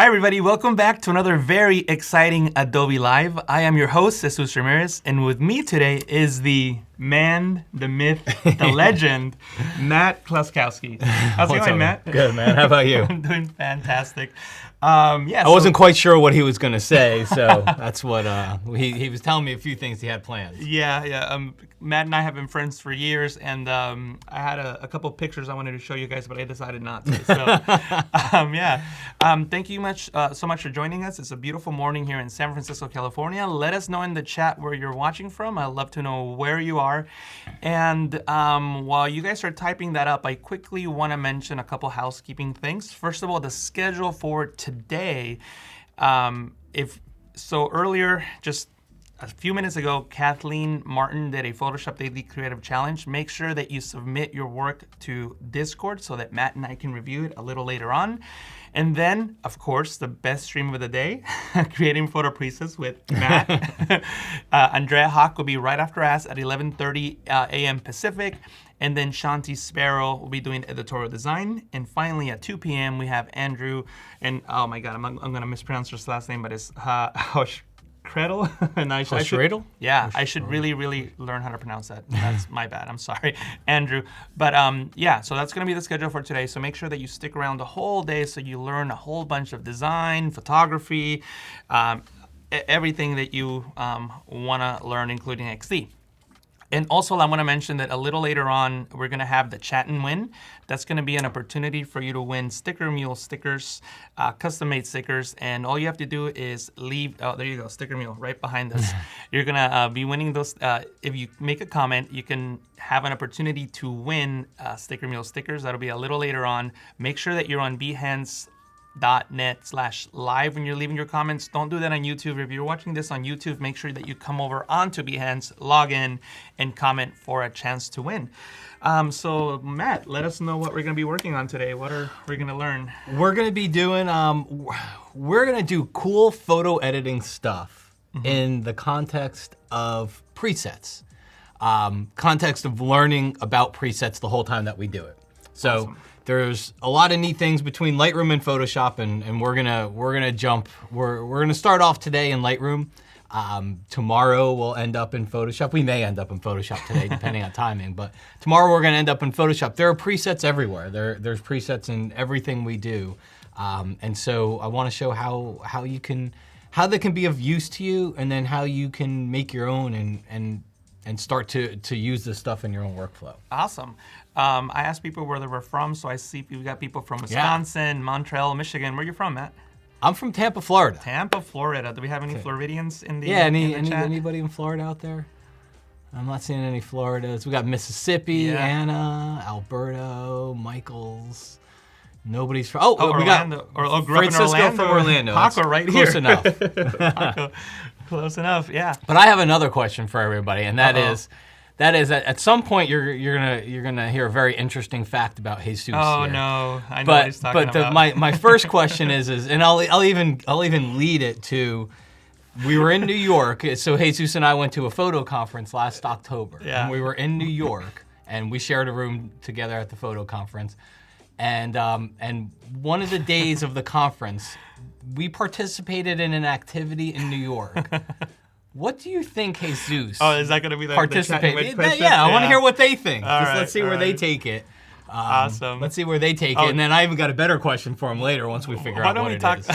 Hi everybody, welcome back to another very exciting Adobe Live. I am your host, Jesús Ramirez, and with me today is the man, the myth, the legend, Matt Kloskowski. How's it going, Matt? Good, man. How about you? I'm doing fantastic. I wasn't quite sure what he was going to say, so that's what he was telling me a few things he had planned. Yeah. Matt and I have been friends for years, and I had a couple pictures I wanted to show you guys, but I decided not to. So, thank you so much for joining us. It's a beautiful morning here in San Francisco, California. Let us know in the chat where you're watching from. I'd love to know where you are. And while you guys are typing that up, I quickly want to mention a couple housekeeping things. First of all, the schedule for today. Earlier, just a few minutes ago, Kathleen Martin did a Photoshop Daily Creative Challenge. Make sure that you submit your work to Discord so that Matt and I can review it a little later on. And then, of course, the best stream of the day, Creating Photo Presets with Matt. Andrea Hawk will be right after us at 11:30 a.m. Pacific. And then Shanti Sparrow will be doing editorial design. And finally, at 2 p.m., we have Andrew. And oh my God, I'm going to mispronounce his last name, but it's Hoshkredel. And I should, yeah, I should really learn how to pronounce that. That's my bad. I'm sorry, Andrew. But so that's going to be the schedule for today. So make sure that you stick around the whole day so you learn a whole bunch of design, photography, everything that you want to learn, including XD. And also, I want to mention that a little later on, we're going to have the Chat and Win. That's going to be an opportunity for you to win Sticker Mule stickers, custom-made stickers. And all you have to do is leave, there you go, Sticker Mule, right behind us. You're going to be winning those. If you make a comment, you can have an opportunity to win Sticker Mule stickers. That'll be a little later on. Make sure that you're on behance.net/live when you're leaving your comments. Don't do that on YouTube. If you're watching this on YouTube, make sure that you come over onto Behance, log in, and comment for a chance to win. So Matt, let us know what we're going to be working on today. What are we going to learn? We're going to be doing, we're going to do cool photo editing stuff in the context of presets. Context of learning about presets the whole time that we do it. So. Awesome. There's a lot of neat things between Lightroom and Photoshop, and we're gonna start off today in Lightroom. Tomorrow we'll end up in Photoshop. We may end up in Photoshop today, depending on timing. But tomorrow we're gonna end up in Photoshop. There are presets everywhere. There's presets in everything we do, and so I want to show how they can be of use to you, and then how you can make your own and start to use this stuff in your own workflow. Awesome. I asked people where they were from, so I see we've got people from Wisconsin, Montreal, Michigan. Where are you from, Matt? I'm from Tampa, Florida. Tampa, Florida. Do we have any Floridians in the chat? Anybody in Florida out there? I'm not seeing any Floridas. We got Mississippi, Anna, Alberto, Michaels. Nobody's from. We got Francisco from Orlando. Paco right here. Close enough. Paco. Close enough, yeah. But I have another question for everybody, and that is that at some point you're gonna hear a very interesting fact about Jesus. Oh here. no, I know what he's talking about. My first question is, and I'll even lead it to, we were in New York. So Jesus and I went to a photo conference last October, and we were in New York, and we shared a room together at the photo conference, and one of the days of the conference, we participated in an activity in New York. What do you think Jesus is that going to be the participated? I want to hear what they think. Let's see where they take it. Awesome. Let's see where they take it. And then I even got a better question for them later once we figure out what it is.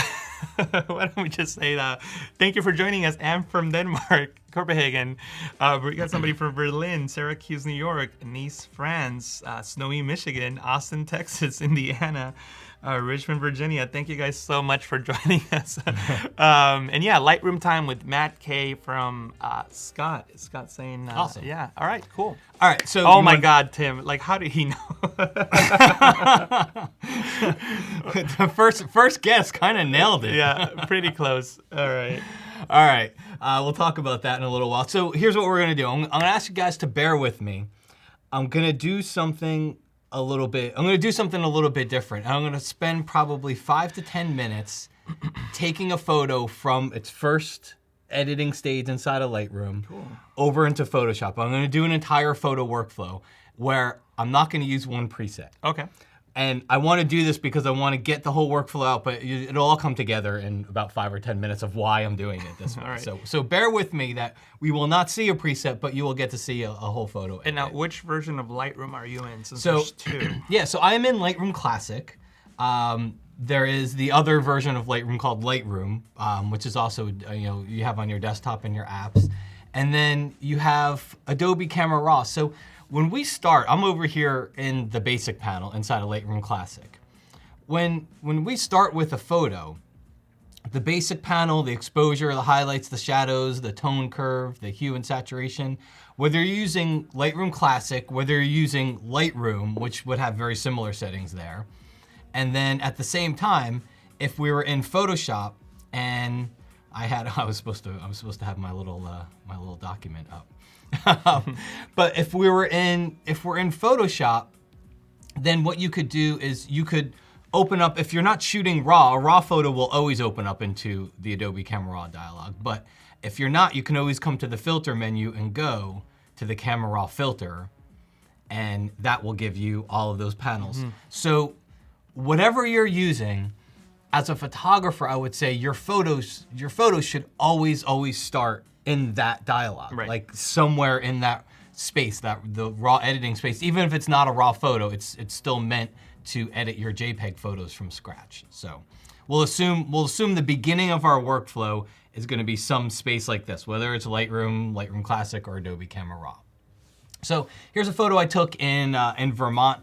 Why don't we just say thank you for joining us. I'm from Denmark, Copenhagen. We got somebody from Berlin, Syracuse, New York, Nice, France, Snowy, Michigan, Austin, Texas, Indiana, Richmond, Virginia. Thank you guys so much for joining us. Lightroom time with Matt K from Scott. Is Scott saying? Awesome. Yeah. All right. Cool. All right. So. Oh my God, Tim! Like, how did he know? The first guess kind of nailed it. Yeah, pretty close. All right. All right. We'll talk about that in a little while. So here's what we're gonna do. I'm gonna ask you guys to bear with me. I'm gonna do something a little bit different. I'm gonna spend probably 5 to 10 minutes taking a photo from its first editing stage inside of Lightroom over into Photoshop. I'm gonna do an entire photo workflow where I'm not gonna use one preset. Okay. And I want to do this because I want to get the whole workflow out, but it'll all come together in about 5 or 10 minutes of why I'm doing it this way. right. So bear with me that we will not see a preset, but you will get to see a whole photo. And now, which version of Lightroom are you in? Since So there's two. yeah, so I am in Lightroom Classic. There is the other version of Lightroom called Lightroom, which is also you have on your desktop and your apps. And then you have Adobe Camera Raw. So when we start, I'm over here in the basic panel inside of Lightroom Classic. When we start with a photo, the basic panel, the exposure, the highlights, the shadows, the tone curve, the hue and saturation, whether you're using Lightroom Classic, whether you're using Lightroom, which would have very similar settings there, and then at the same time, if we were in Photoshop and I was supposed to have my little document up. But if we're in Photoshop, then what you could do is you could open up, if you're not shooting RAW, a RAW photo will always open up into the Adobe Camera Raw dialog. But if you're not, you can always come to the filter menu and go to the Camera Raw filter, and that will give you all of those panels. So whatever you're using, as a photographer, I would say your photos should always start in that dialog, Right. like somewhere in that space, the raw editing space. Even if it's not a raw photo, it's still meant to edit your JPEG photos from scratch. So we'll assume the beginning of our workflow is going to be some space like this, whether it's Lightroom Classic, or Adobe Camera Raw. So here's a photo I took in Vermont.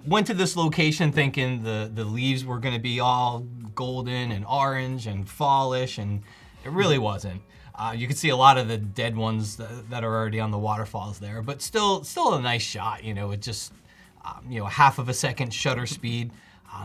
Went to this location thinking the leaves were going to be all golden and orange and fallish, and it really wasn't. You can see a lot of the dead ones that are already on the waterfalls there, but still a nice shot. It just half of a second shutter speed.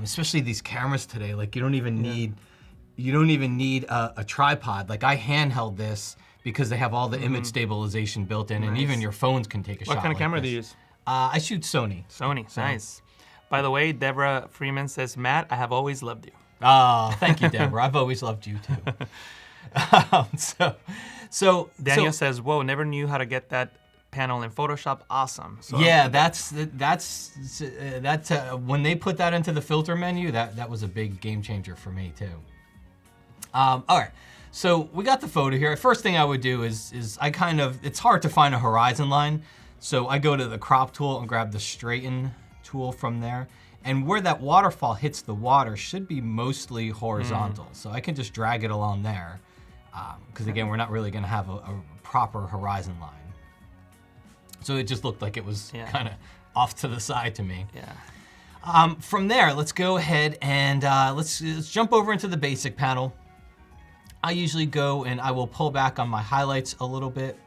Especially these cameras today, like you don't even need a tripod. Like I handheld this because they have all the image stabilization built in, and even your phones can take a shot. What kind of like camera this. do you use? I shoot Sony. Sony, nice. By the way, Deborah Freeman says, Matt, I have always loved you. Oh, thank you, Deborah. I've always loved you too. Daniel says, whoa, never knew how to get that panel in Photoshop. Awesome. So yeah, that's when they put that into the filter menu, that was a big game changer for me too. All right, so we got the photo here. First thing I would do is it's hard to find a horizon line. So I go to the crop tool and grab the straighten tool from there. And where that waterfall hits the water should be mostly horizontal. So I can just drag it along there. Because again, we're not really gonna have a proper horizon line. So it just looked like it was kind of off to the side to me. Yeah. From there, let's go ahead and let's jump over into the basic panel. I usually go and I will pull back on my highlights a little bit.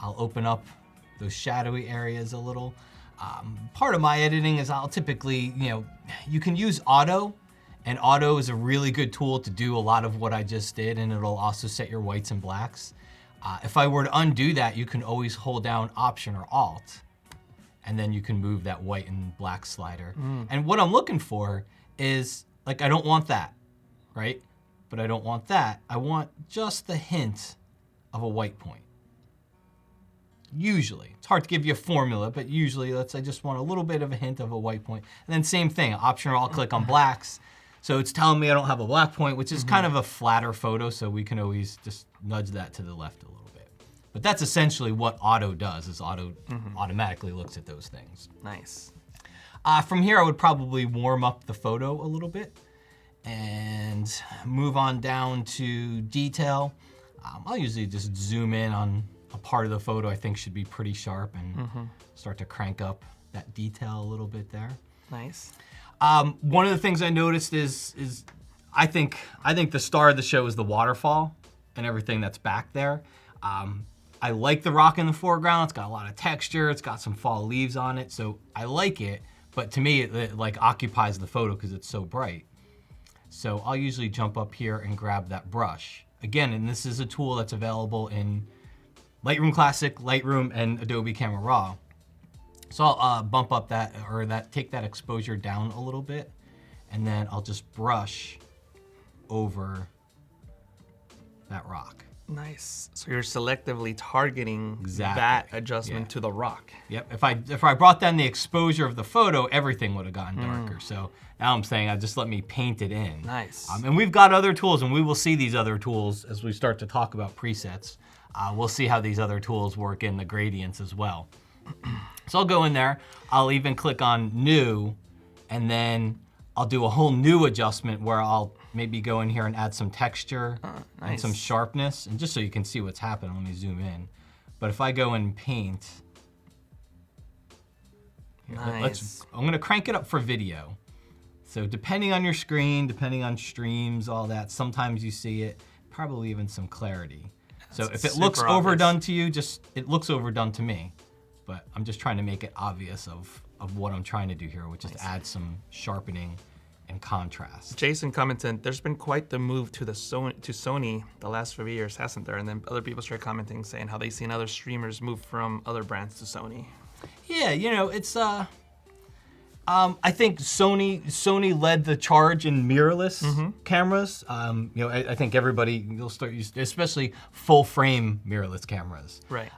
I'll open up those shadowy areas a little. Part of my editing is I'll typically, you can use auto, and auto is a really good tool to do a lot of what I just did, and it'll also set your whites and blacks. If I were to undo that, you can always hold down Option or Alt, and then you can move that white and black slider. And what I'm looking for is, like, I don't want that, right? But I don't want that. I want just the hint of a white point. Usually. It's hard to give you a formula, but usually I just want a little bit of a hint of a white point. And then same thing, Option or Alt click on blacks. So it's telling me I don't have a black point, which is kind of a flatter photo, so we can always just nudge that to the left a little bit. But that's essentially what auto does, is auto automatically looks at those things. Nice. From here, I would probably warm up the photo a little bit and move on down to detail. I'll usually just zoom in on a part of the photo I think should be pretty sharp and start to crank up that detail a little bit there. Nice. One of the things I noticed is I think the star of the show is the waterfall and everything that's back there. I like the rock in the foreground. It's got a lot of texture. It's got some fall leaves on it, so I like it. But to me, it like occupies the photo because it's so bright. So I'll usually jump up here and grab that brush. Again, and this is a tool that's available in Lightroom Classic, Lightroom, and Adobe Camera Raw. So I'll bump up take that exposure down a little bit, and then I'll just brush over that rock. Nice. So you're selectively targeting Exactly. that adjustment Yeah. to the rock. Yep. If I brought down the exposure of the photo, everything would have gotten darker. So now I'm saying, just let me paint it in. Nice. And we've got other tools, and we will see these other tools as we start to talk about presets. We'll see how these other tools work in the gradients as well. So I'll go in there. I'll even click on New, and then I'll do a whole new adjustment where I'll maybe go in here and add some texture and some sharpness, and just so you can see what's happening. Let me zoom in. But if I go in Paint, I'm going to crank it up for video. So depending on your screen, depending on streams, all that, sometimes you see it, probably even some clarity. So if it looks overdone to you, it looks overdone to me. But I'm just trying to make it obvious of what I'm trying to do here, which is to add some sharpening and contrast. Jason commented, there's been quite the move to Sony the last few years, hasn't there? And then other people started commenting saying how they've seen other streamers move from other brands to Sony. Yeah, it's I think Sony led the charge in mirrorless cameras. I think everybody will start using, especially full frame mirrorless cameras. Right.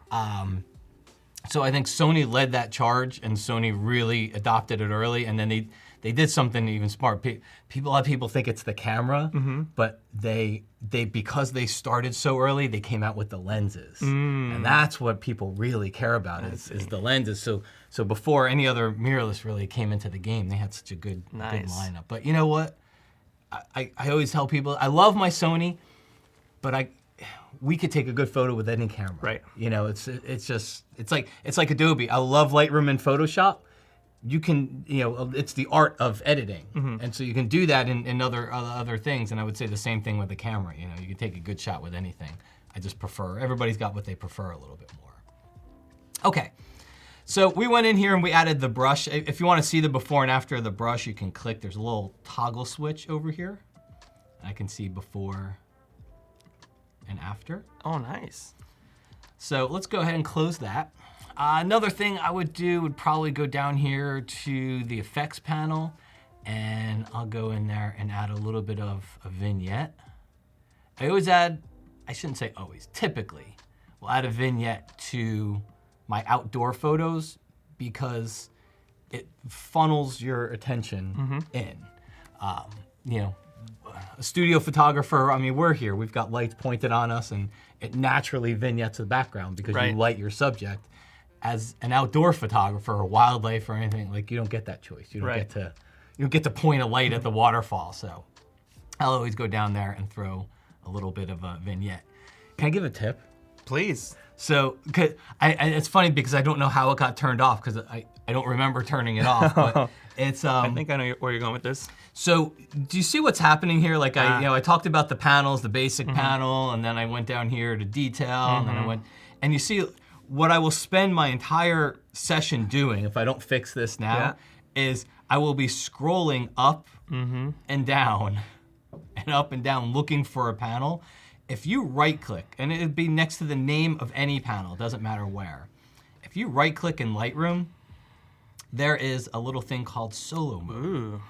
So I think Sony led that charge, and Sony really adopted it early, and then they did something even smart. A lot of people think it's the camera, but they because they started so early, they came out with the lenses, and that's what people really care about is the lenses. So before any other mirrorless really came into the game, they had such a good lineup. But you know what? I always tell people I love my Sony, but we could take a good photo with any camera. Right. It's like Adobe. I love Lightroom and Photoshop. You can, it's the art of editing. And so you can do that in other things. And I would say the same thing with the camera. You can take a good shot with anything. I just prefer, everybody's got what they prefer a little bit more. Okay. So we went in here and we added the brush. If you want to see the before and after of the brush, you can click. There's a little toggle switch over here. I can see before and after. Oh, nice. So let's go ahead and close that. Another thing I would do would probably go down here to the effects panel, and I'll go in there and add a little bit of a vignette. I shouldn't say always, typically, we'll add a vignette to my outdoor photos because it funnels your attention in. A studio photographer, we're here. We've got lights pointed on us, and it naturally vignettes the background because you light your subject. As an outdoor photographer or wildlife or anything, you don't get that choice. You don't get to point a light at the waterfall. So I'll always go down there and throw a little bit of a vignette. Can I give a tip? Please. So it's funny because I don't know how it got turned off because I don't remember turning it off. But it's I think I know where you're going with this. So do you see what's happening here? I talked about the panels, the basic panel, and then I went down here to detail, and then I went, and you see what I will spend my entire session doing if I don't fix this now is I will be scrolling up and down and up and down looking for a panel. If you right click, and it'd be next to the name of any panel, it doesn't matter where. If you right click in Lightroom, there is a little thing called solo mode. Ooh.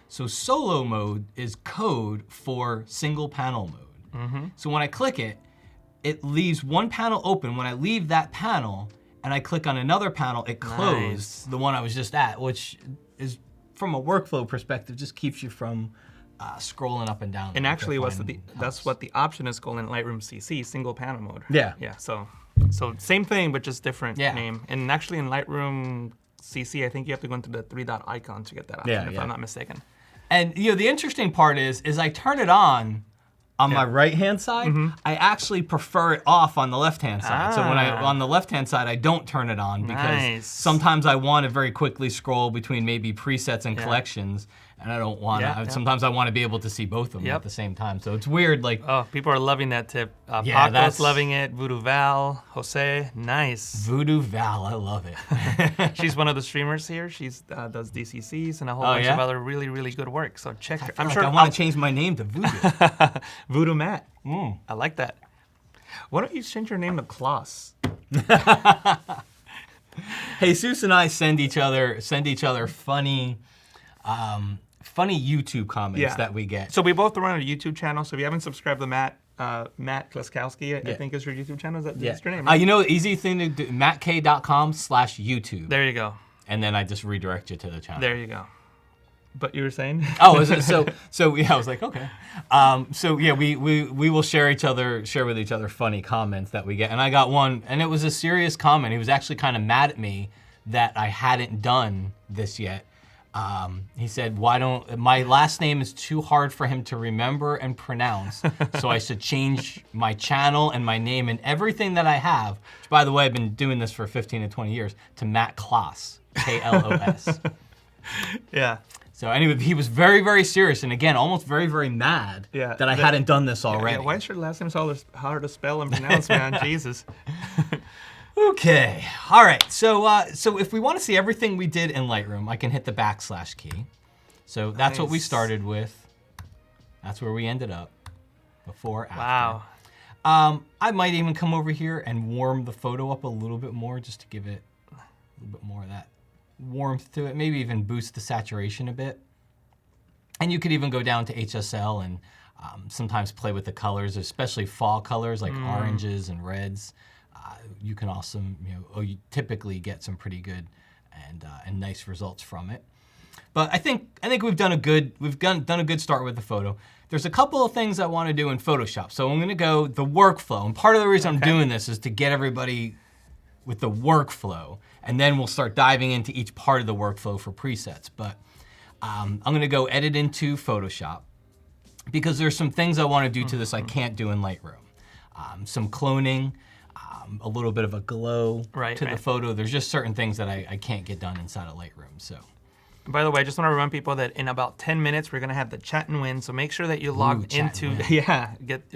So solo mode is code for single panel mode. So when I click it, it leaves one panel open. When I leave that panel and I click on another panel, it closed the one I was just at, which is, from a workflow perspective, just keeps you from scrolling up and down. And actually, that's what the option is called in Lightroom CC, single panel mode. Yeah. Yeah. So same thing, but just different name. And actually, in Lightroom CC, I think you have to go into the 3-dot icon to get that option, if I'm not mistaken. And the interesting part is I turn it on my right-hand side. I actually prefer it off on the left-hand side. So when on the left-hand side, I don't turn it on because sometimes I want to very quickly scroll between maybe presets and collections, and I don't want to. Sometimes I want to be able to see both of them at the same time. So it's weird. Oh, people are loving that tip. Paco's loving it. Voodoo Val, Jose, nice. Voodoo Val, I love it. She's one of the streamers here. She does DCCs and a whole bunch of other really, really good work. So check her. I'm sure I want to change my name to Voodoo. Voodoo Matt. I like that. Why don't you change your name to Kloss? Jesus and I send each other funny YouTube comments that we get. So we both run a YouTube channel. So if you haven't subscribed to Matt, Matt Kloskowski, I think is your YouTube channel. Is that that's your name? You know, easy thing to do, matk.com/YouTube. There you go. And then I just redirect you to the channel. There you go. But you were saying? Oh, is it? So yeah, I was like, okay. So yeah, we will share with each other funny comments that we get. And I got one, and it was a serious comment. He was actually kind of mad at me that I hadn't done this yet. He said, my last name is too hard for him to remember and pronounce, so I should change my channel and my name and everything that I have, which by the way, I've been doing this for 15 to 20 years, to Matt Kloss, K-L-O-S. Yeah. So anyway, he was very, very serious, and again, almost very, very mad that I hadn't done this already. Yeah, why is your last name so hard to spell and pronounce, man? Jesus. Okay, all right, so if we want to see everything we did in Lightroom, I can hit the / key. So that's what we started with. That's where we ended up, before, after. Wow. I might even come over here and warm the photo up a little bit more, just to give it a little bit more of that warmth to it, maybe even boost the saturation a bit. And you could even go down to HSL and sometimes play with the colors, especially fall colors like oranges and reds. You can also, you typically get some pretty good and nice results from it. But I think we've done a good start with the photo. There's a couple of things I want to do in Photoshop. So I'm going to go the workflow, and part of the reason I'm doing this is to get everybody with the workflow, and then we'll start diving into each part of the workflow for presets. But I'm going to go edit into Photoshop because there's some things I want to do to this I can't do in Lightroom. Some cloning. A little bit of a glow to the photo. There's just certain things that I can't get done inside of Lightroom. So, by the way, I just want to remind people that in about 10 minutes we're gonna have the chat and win. So make sure that you logged into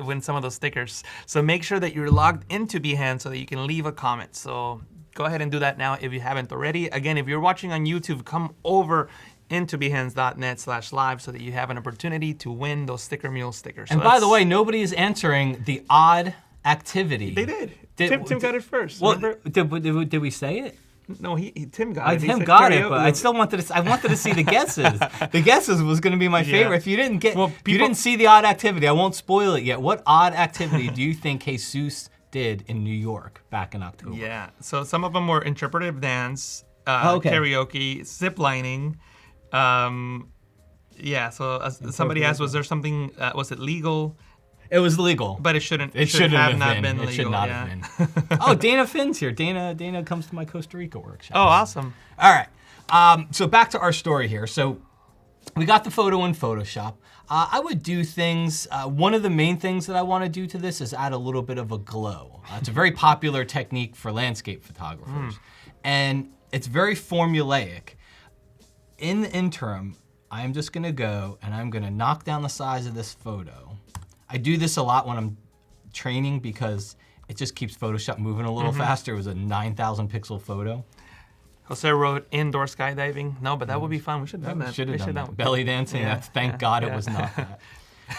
win some of those stickers. So make sure that you're logged into Behance so that you can leave a comment. So go ahead and do that now if you haven't already. Again, if you're watching on YouTube, come over into behance.net/live so that you have an opportunity to win those Sticker Mule stickers. And by the way, nobody is answering the odd activity. They did. Tim got it first. Well, did we say it? No, Tim got it. Tim got it, but I still wanted to see the guesses. The guesses was going to be my favorite. If you didn't get, you didn't see the odd activity. I won't spoil it yet. What odd activity do you think Jesús did in New York back in October? Yeah, so some of them were interpretive dance, karaoke, ziplining. Yeah, so somebody asked, was there something? Was it legal? It was legal. But it shouldn't have not been legal. It should not have been. Oh, Dana Finn's here. Dana comes to my Costa Rica workshop. Oh, awesome. All right. So back to our story here. So we got the photo in Photoshop. I would do things, one of the main things that I want to do to this is add a little bit of a glow. It's a very popular technique for landscape photographers. And it's very formulaic. In the interim, I'm just going to go and I'm going to knock down the size of this photo. I do this a lot when I'm training because it just keeps Photoshop moving a little faster. It was a 9,000 pixel photo. Jose wrote indoor skydiving. No, but that would be fun. We should have done that. Should have done that. Belly dancing. Thank God it was not that.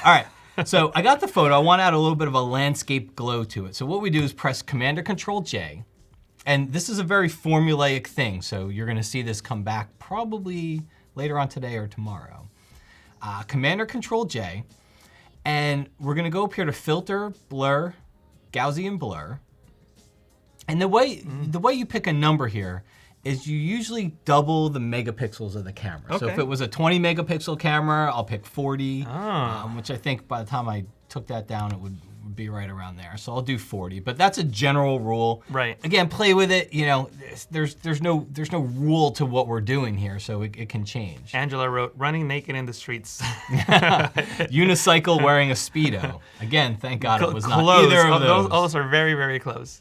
All right. So I got the photo. I want to add a little bit of a landscape glow to it. So what we do is press Command or Control J. And this is a very formulaic thing. So you're going to see this come back probably later on today or tomorrow. Command or Control J. And we're gonna go up here to Filter, Blur, Gaussian Blur. And the way you pick a number here is you usually double the megapixels of the camera. Okay. So if it was a 20 megapixel camera, I'll pick 40, which I think by the time I took that down, it would be right around there. So I'll do 40, but that's a general rule. Right. Again, play with it. There's no rule to what we're doing here, so it can change. Angela wrote, running naked in the streets. Unicycle wearing a Speedo. Again, thank God it was not either of those. Those are very, very close.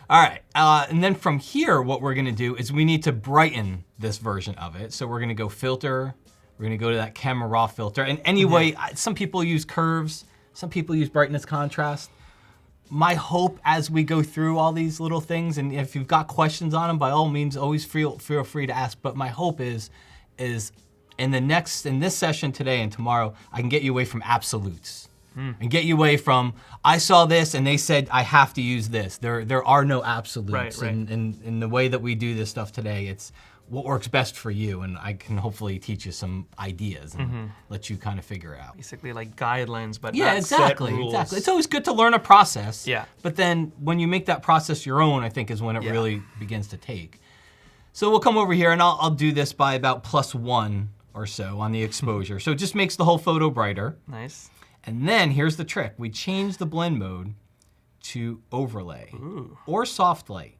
All right, and then from here, what we're gonna do is we need to brighten this version of it. So we're gonna go Filter, we're gonna go to that Camera Raw filter. And anyway, some people use curves, some people use brightness contrast. My hope as we go through all these little things, and if you've got questions on them, by all means, always feel free to ask. But my hope is in this session today and tomorrow, I can get you away from absolutes. And get you away from, I saw this and they said I have to use this. There are no absolutes. Right. In the way that we do this stuff today, what works best for you, and I can hopefully teach you some ideas and let you kind of figure it out. Basically like guidelines, but Yeah, not exactly, set rules. exactly. It's always good to learn a process. Yeah. But then when you make that process your own, I think is when it really begins to take. So we'll come over here and I'll do this by about +1 or so on the exposure. So it just makes the whole photo brighter. Nice. And then here's the trick. We change the blend mode to overlay or soft light.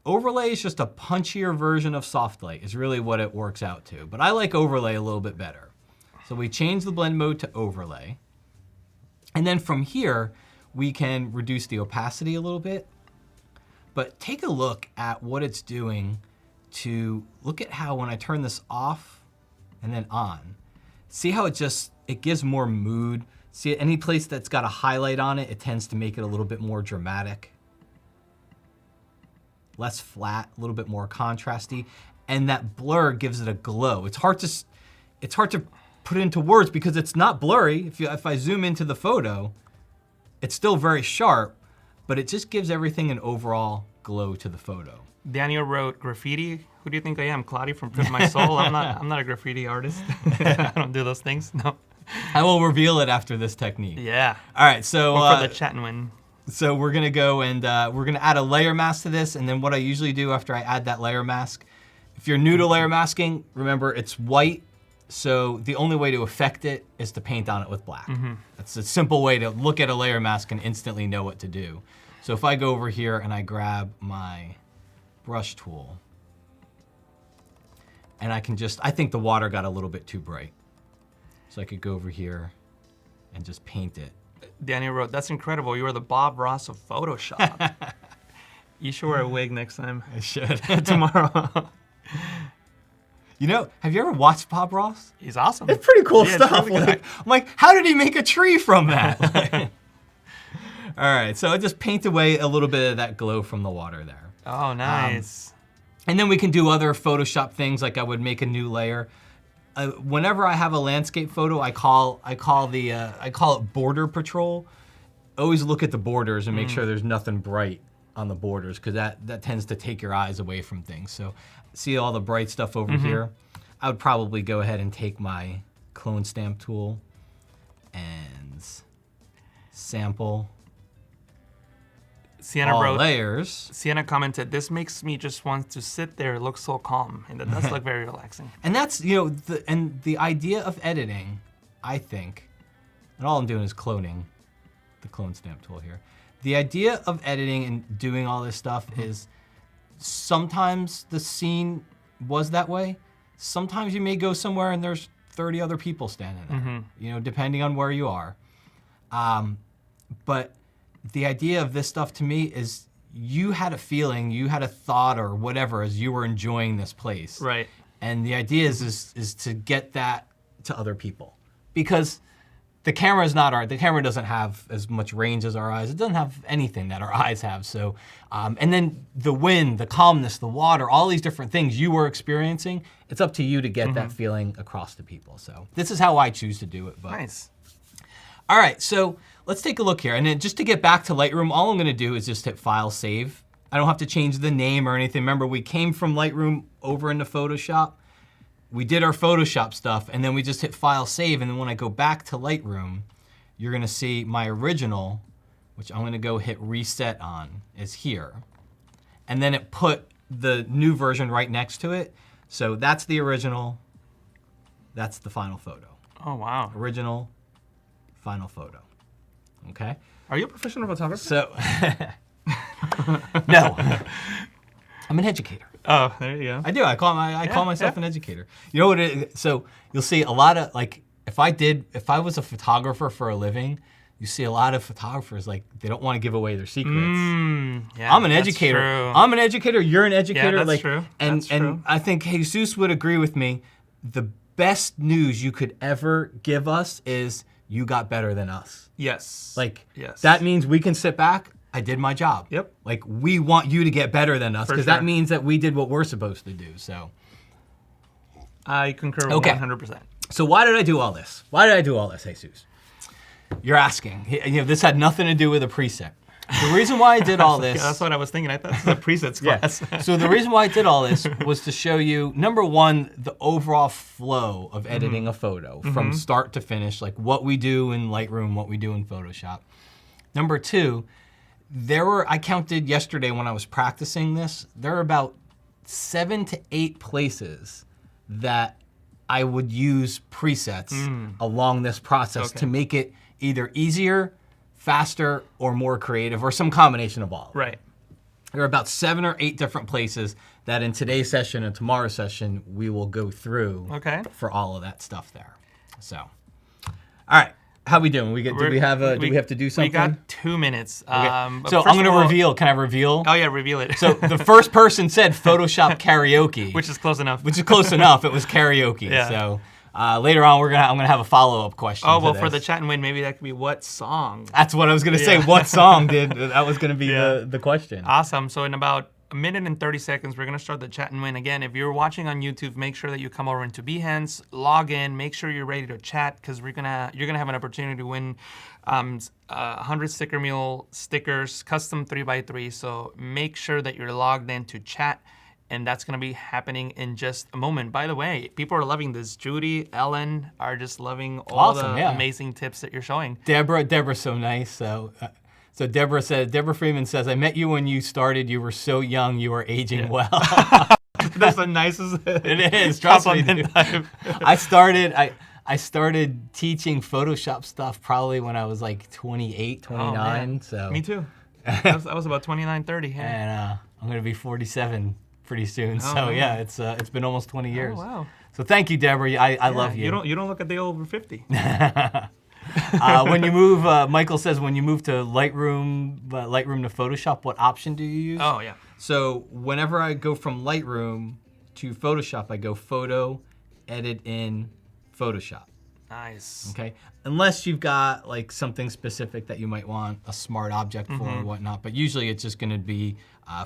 Overlay is just a punchier version of soft light is really what it works out to. But I like overlay a little bit better. So we change the blend mode to overlay. And then from here, we can reduce the opacity a little bit. But take a look at what it's doing to look at how when I turn this off and then on, see how it gives more mood. See, any place that's got a highlight on it, it tends to make it a little bit more dramatic. Less flat, a little bit more contrasty, and that blur gives it a glow. It's hard to put into words because it's not blurry. If I zoom into the photo, it's still very sharp, but it just gives everything an overall glow to the photo. Daniel wrote graffiti. Who do you think I am, Claudia from Print My Soul? I'm not a graffiti artist. I don't do those things. No. I will reveal it after this technique. Yeah. All right, so Or for the chat and win. So we're gonna go and we're gonna add a layer mask to this, and then what I usually do after I add that layer mask, if you're new to layer masking, remember it's white, so the only way to affect it is to paint on it with black. That's a simple way to look at a layer mask and instantly know what to do. So if I go over here and I grab my brush tool, and I think the water got a little bit too bright. So I could go over here and just paint it. Daniel wrote, that's incredible. You are the Bob Ross of Photoshop. You should wear a wig next time. I should. Tomorrow. You know, have you ever watched Bob Ross? He's awesome. It's pretty cool Yeah, stuff. it's really good. I'm like, how did he make a tree from that? All right, so I just paint away a little bit of that glow from the water there. Oh, nice. And then we can do other Photoshop things, like I would make a new layer. Whenever I have a landscape photo, I call it border patrol. Always look at the borders and make sure there's nothing bright on the borders, because that tends to take your eyes away from things. So see all the bright stuff over here? I would probably go ahead and take my clone stamp tool and sample Sienna all wrote, layers. Sienna commented, this makes me just want to sit there, it looks so calm. And it does look very relaxing. And that's, the idea of editing, I think, and all I'm doing is cloning the clone stamp tool here. The idea of editing and doing all this stuff is sometimes the scene was that way. Sometimes you may go somewhere and there's 30 other people standing there, depending on where you are. But the idea of this stuff to me is you had a feeling, you had a thought or whatever as you were enjoying this place. Right. And the idea is to get that to other people. Because the camera doesn't have as much range as our eyes. It doesn't have anything that our eyes have. So, and then the wind, the calmness, the water, all these different things you were experiencing, it's up to you to get that feeling across to people. So this is how I choose to do it. But. Nice. All right, so let's take a look here. And then just to get back to Lightroom, all I'm gonna do is just hit File, Save. I don't have to change the name or anything. Remember, we came from Lightroom over into Photoshop. We did our Photoshop stuff, and then we just hit File, Save, and then when I go back to Lightroom, you're gonna see my original, which I'm gonna go hit Reset on, is here. And then it put the new version right next to it. So that's the original, that's the final photo. Oh, wow. Original, final photo, okay? Are you a professional photographer? So, no, I'm an educator. Oh, there you go. I do, I call myself an educator. You know what it is? So you'll see a lot of, like, if I was a photographer for a living, you see a lot of photographers, like, they don't want to give away their secrets. Yeah, I'm an educator. True. I'm an educator, you're an educator. Yeah, that's like, true. And, That's true. I think Jesus would agree with me. The best news you could ever give us is you got better than us. Yes. Like, yes. that means we can sit back, I did my job. Yep. Like, we want you to get better than us, because sure. that means that we did what we're supposed to do, so. I concur Okay. 100%. So why did I do all this? Why did I do all this, Jesus? You're asking. This had nothing to do with a preset. The reason why I did all this. That's what I was thinking. I thought this was a presets class. So the reason why I did all this was to show you, number one, the overall flow of editing a photo from start to finish, like what we do in Lightroom, what we do in Photoshop. Number two, I counted yesterday when I was practicing this, there are about 7 to 8 places that I would use presets along this process to make it either easier, faster, or more creative, or some combination of all. Right. There are about 7 or 8 different places that in today's session and tomorrow's session, we will go through for all of that stuff there. So, all right. How we doing? Do we have to do something? We got 2 minutes. Okay. So I'm going to reveal. Can I reveal? Oh yeah, reveal it. So the first person said Photoshop karaoke, which is close enough. Which is close enough. It was karaoke. Yeah. So later on, I'm gonna have a follow-up question. Oh well, for the chat and win, maybe that could be what song? That's what I was gonna say. What song did that was gonna be the question? Awesome. So in about a minute and 30 seconds, we're gonna start the chat and win. Again, if you're watching on YouTube, make sure that you come over into Behance, log in, make sure you're ready to chat, because you're gonna have an opportunity to win 100 Sticker Mule stickers, custom 3x3. So make sure that you're logged in to chat, and that's gonna be happening in just a moment. By the way, people are loving this. Judy, Ellen are just loving all the amazing tips that you're showing. Deborah's so nice. So Deborah Freeman says, I met you when you started. You were so young. You are aging well. That's the nicest. It is. Trust me. I started teaching Photoshop stuff probably when I was like 28, 29. So me too. I was about 29, 30. Yeah. And I'm going to be 47 pretty soon. So yeah, it's been almost 20 years. Oh, wow. So thank you, Deborah. I love you. You don't look a day over 50. When you move, Michael says, when you move to Lightroom to Photoshop, what option do you use? Oh, yeah. So whenever I go from Lightroom to Photoshop, I go Photo, Edit in Photoshop. Nice. Okay. Unless you've got like something specific that you might want a smart object for or whatnot, but usually it's just going to be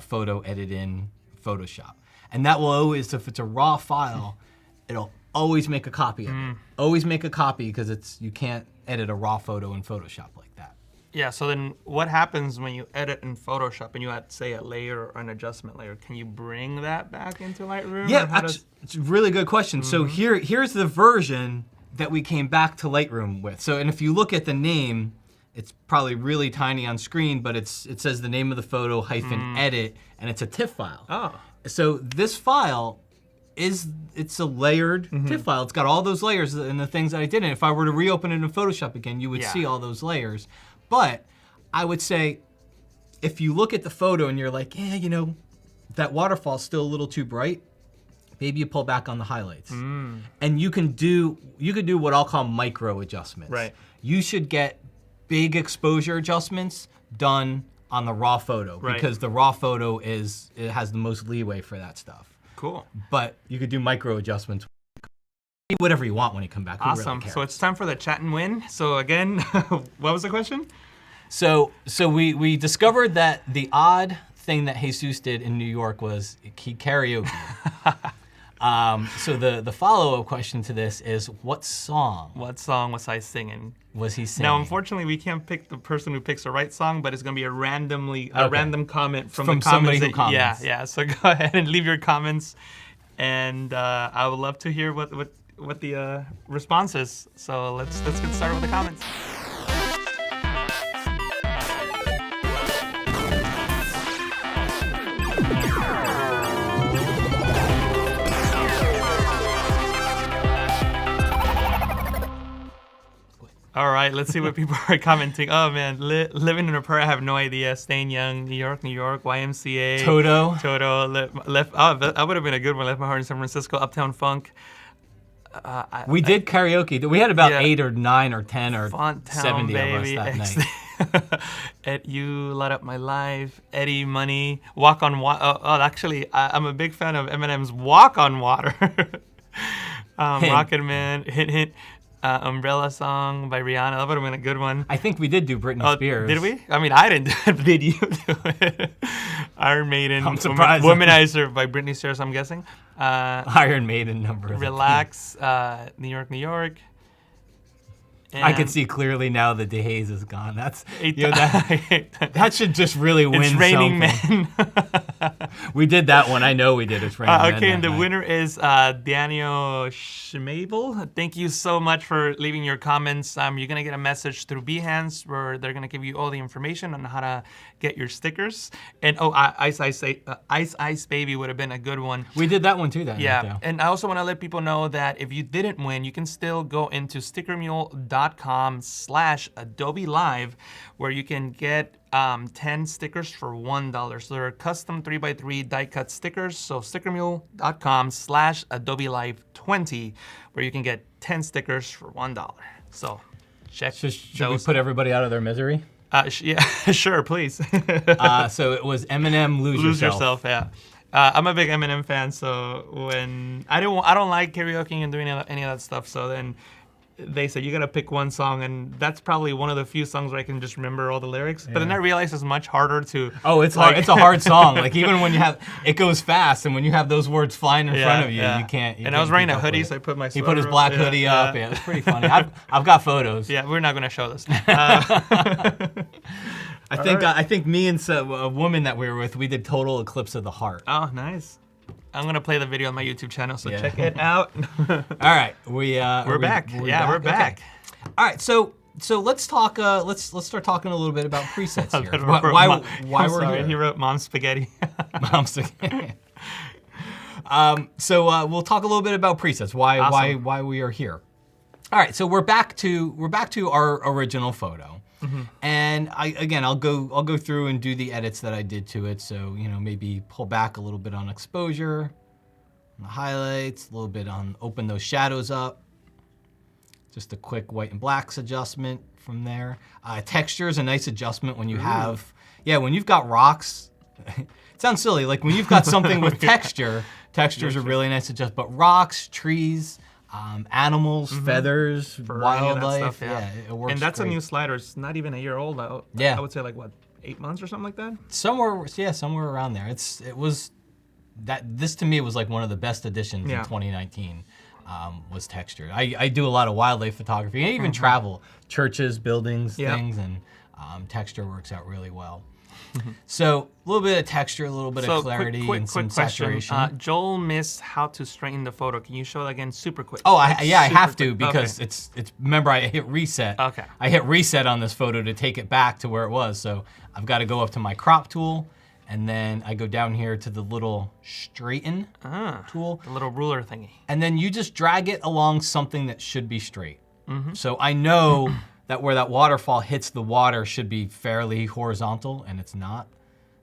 Photo, Edit in Photoshop. And that will always, if it's a raw file, it'll always make a copy of it. Always make a copy, because you can't edit a raw photo in Photoshop like that. Yeah, so then what happens when you edit in Photoshop and you add, say, a layer or an adjustment layer? Can you bring that back into Lightroom? Yeah, it's a really good question. So here's the version that we came back to Lightroom with. So, and if you look at the name, it's probably really tiny on screen, but it says the name of the photo -edit, and it's a TIFF file. Oh. So this file it's a layered TIFF file. It's got all those layers and the things that I did. And if I were to reopen it in Photoshop again, you would see all those layers. But I would say, if you look at the photo and you're like, yeah, that waterfall's still a little too bright, maybe you pull back on the highlights. And you could do what I'll call micro adjustments. Right. You should get big exposure adjustments done on the raw photo, because the raw photo it has the most leeway for that stuff. Cool. But you could do micro adjustments, whatever you want when you come back. Awesome. So it's time for the chat and win. So again, what was the question? So we discovered that the odd thing that Jesus did in New York was he karaoke. So the follow-up question to this is, what song? What song was I singing? Was he singing? Now, unfortunately, we can't pick the person who picks the right song, but it's going to be a random comment from the somebody comments. Who comments. Yeah. So go ahead and leave your comments, and I would love to hear what the response is. So let's get started with the comments. All right, let's see what people are commenting. Oh man, living in a prayer, I have no idea. Staying young, New York, YMCA. Toto. Left. Oh, that would have been a good one. Left my heart in San Francisco. Uptown Funk. We did karaoke. We had about 8 or 9 or 10 or Font Town, 70 baby, of us that night. You Light Up My Life. Eddie Money. Walk on Water. Actually, I'm a big fan of Eminem's Walk on Water. Rocket Man. Hint. Umbrella Song by Rihanna. That would have been a good one. I think we did do Britney Spears. Did we? I mean, I didn't do it. Did you do it? Iron Maiden. I'm surprised. Womanizer by Britney Spears, I'm guessing. Iron Maiden number. Relax. New York. I can see clearly now the dehaze is gone. That's It- that should just really win It's raining something. men. We did that one. I know we did. It's raining men. Okay, and that the night. winner is Daniel Schmabel. Thank you so much for leaving your comments. You're gonna get a message through Behance where they're gonna give you all the information on how to get your stickers. And Ice Ice Baby would have been a good one. We did that one too. That Yeah, night, though. and I also want to let people know that if you didn't win, you can still go into stickermule.com/Adobe Live, where you can get 10 stickers for $1. So they're custom 3x3 die cut stickers. So stickermule.com/Adobe Live 20, where you can get 10 stickers for $1. So check Should we those. put everybody out of their misery? Yeah, sure, please. So it was Eminem Lose Lose Yourself. yourself, yeah. I'm a big Eminem fan, so when I don't like karaoke and doing any of that stuff. So then they said you gotta pick one song, and that's probably one of the few songs where I can just remember all the lyrics. But then I realized it's much harder to. Oh, it's hard. It's a hard song. Like even when you have it goes fast, and when you have those words flying in front of you, you can't. And I was wearing a hoodie, so I put my. He put his black hoodie up. Yeah. Yeah, it's pretty funny. I've got photos. Yeah, we're not gonna show this. I think me and a woman that we were with, we did Total Eclipse of the Heart. Oh, nice. I'm gonna play the video on my YouTube channel, so Yeah. check it out. All right, we're back. We're Yeah, we're back. Okay. All right, so let's talk. Let's start talking a little bit about presets here. I'm Why we're sorry, here? He wrote "Mom Spaghetti." So we'll talk a little bit about presets. Awesome. Why we are here. All right, so we're back to our original photo. And I'll go through and do the edits that I did to it. So maybe pull back a little bit on exposure, on the highlights, a little bit on open those shadows up. Just a quick white and blacks adjustment from there. Texture is a nice adjustment when you when you've got rocks. It sounds silly, like when you've got something with texture. Textures are really nice to adjust, but rocks, trees. Animals, feathers, wildlife. Stuff, yeah, it works. And that's great. a new slider. It's not even a year old. I would say like what, 8 months or something like that. Somewhere around there. This to me was like one of the best additions in 2019. Was texture. I do a lot of wildlife photography and even travel, churches, buildings, things, and texture works out really well. So a little bit of texture, a little bit of clarity, and some saturation. Joel missed how to straighten the photo. Can you show that again super quick? Oh, I have to because it's remember I hit reset. Okay. I hit reset on this photo to take it back to where it was. So I've got to go up to my crop tool, and then I go down here to the little straighten tool. The little ruler thingy. And then you just drag it along something that should be straight. So I know that where that waterfall hits the water should be fairly horizontal, and it's not.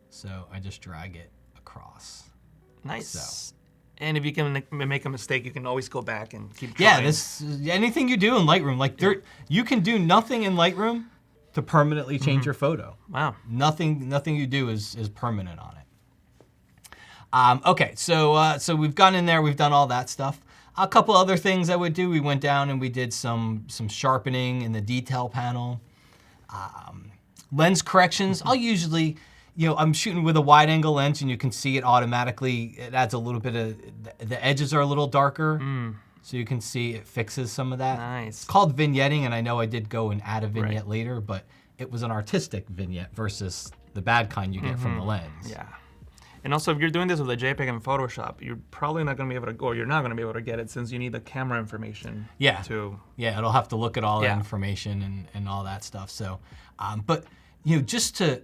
So I just drag it across. Nice. So. And if you can make a mistake, you can always go back and keep trying. Yeah, anything you do in Lightroom, you can do nothing in Lightroom to permanently change your photo. Wow. Nothing you do is permanent on it. Okay, so we've gone in there, we've done all that stuff. A couple other things I would do. We went down and we did some sharpening in the detail panel. Lens corrections. I'll usually, I'm shooting with a wide angle lens and you can see it automatically. It adds a little bit of, the edges are a little darker. So you can see it fixes some of that. Nice. It's called vignetting, and I know I did go and add a vignette later, but it was an artistic vignette versus the bad kind you get from the lens. Yeah. And also, if you're doing this with a JPEG in Photoshop, you're probably not going to be able to, or you're not going to be able to get it since you need the camera information. Yeah. To it'll have to look at all the information and all that stuff. So, but just to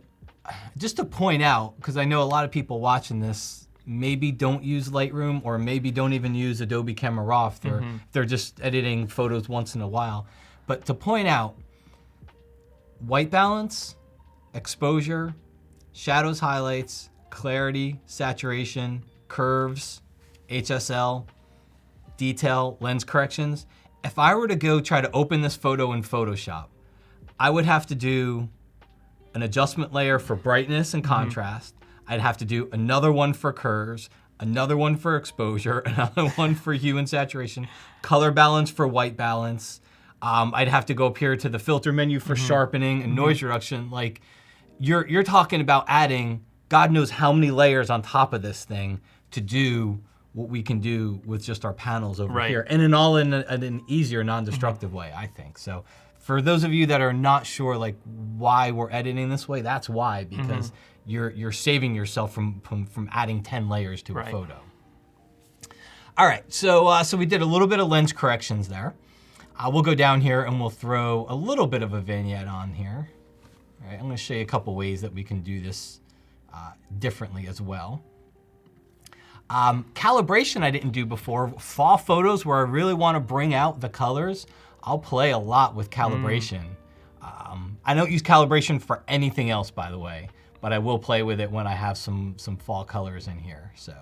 point out, because I know a lot of people watching this maybe don't use Lightroom or maybe don't even use Adobe Camera Raw if they're just editing photos once in a while. But to point out, white balance, exposure, shadows, highlights, clarity, saturation, curves, HSL, detail, lens corrections. If I were to go try to open this photo in Photoshop, I would have to do an adjustment layer for brightness and contrast. I'd have to do another one for curves, another one for exposure, another one for hue and saturation, color balance for white balance. I'd have to go up here to the filter menu for sharpening and noise reduction. Like you're talking about adding God knows how many layers on top of this thing to do what we can do with just our panels over here, and in an easier, non-destructive way, I think. So For those of you that are not sure like why we're editing this way, that's why, because you're saving yourself from adding 10 layers to a photo. All right, so we did a little bit of lens corrections there. We'll go down here and we'll throw a little bit of a vignette on here. All right, I'm gonna show you a couple ways that we can do this differently as well. Calibration I didn't do before. Fall photos where I really wanna bring out the colors, I'll play a lot with calibration. I don't use calibration for anything else, by the way, but I will play with it when I have some fall colors in here. So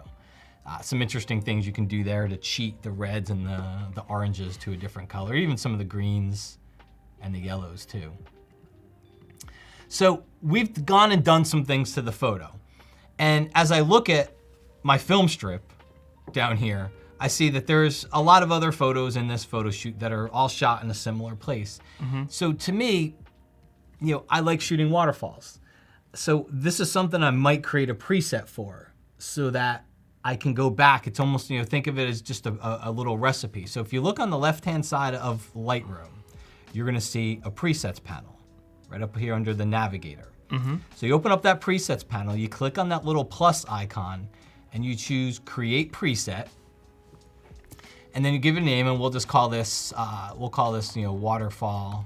some interesting things you can do there to cheat the reds and the oranges to a different color, even some of the greens and the yellows too. So we've gone and done some things to the photo. And as I look at my film strip down here, I see that there's a lot of other photos in this photo shoot that are all shot in a similar place. So to me, you know, I like shooting waterfalls. So this is something I might create a preset for so that I can go back. It's almost, you know, think of it as just a little recipe. So if you look on the left-hand side of Lightroom, you're gonna see a presets panel right up here under the navigator. So you open up that presets panel, you click on that little plus icon, and you choose Create Preset. And then you give it a name, and we'll just call this, you know, waterfall.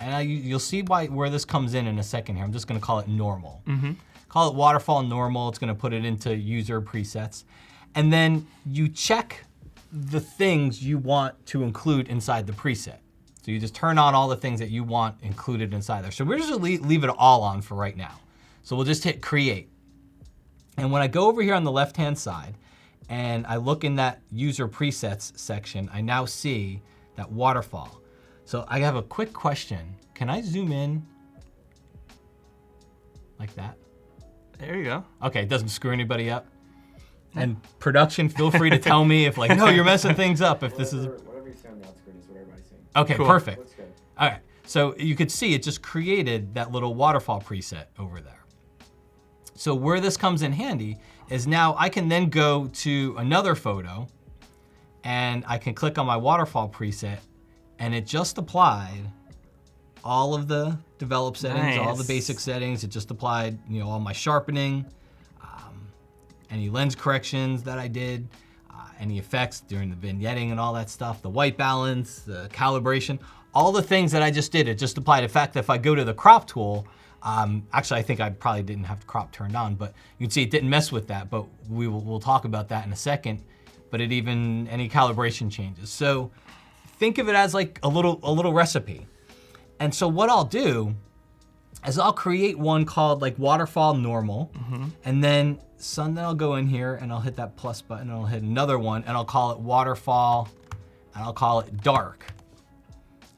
And you'll see where this comes in a second here. I'm just gonna call it normal. Call it waterfall normal. It's gonna put it into user presets. And then you check the things you want to include inside the preset. So you just turn on all the things that you want included inside there. So we're just gonna leave it all on for right now. So we'll just hit create. And when I go over here on the left-hand side, and I look in that user presets section, I now see that waterfall. So I have a quick question. Can I zoom in like that? There you go. Okay, it doesn't screw anybody up. And production, feel free to tell me if like, no, you're messing things up. If this is whatever you see on the outscreen is what everybody's seeing. okay, Cool. perfect. Looks good. All right, so you could see it just created that little waterfall preset over there. So where this comes in handy is now I can then go to another photo and I can click on my waterfall preset and it just applied all of the developed settings, all the Nice. basic settings. It just applied, you know, all my sharpening, any lens corrections that I did, any effects during the vignetting and all that stuff, the white balance, the calibration, all the things that I just did, it just applied. In fact, if I go to the crop tool, actually I think I probably didn't have the crop turned on, but you can see it didn't mess with that, but we'll talk about that in a second. But it even, any calibration changes. So think of it as like a little recipe. And so what I'll do is I'll create one called like waterfall normal, and then I'll go in here and I'll hit that plus button and I'll hit another one and I'll call it waterfall and I'll call it dark.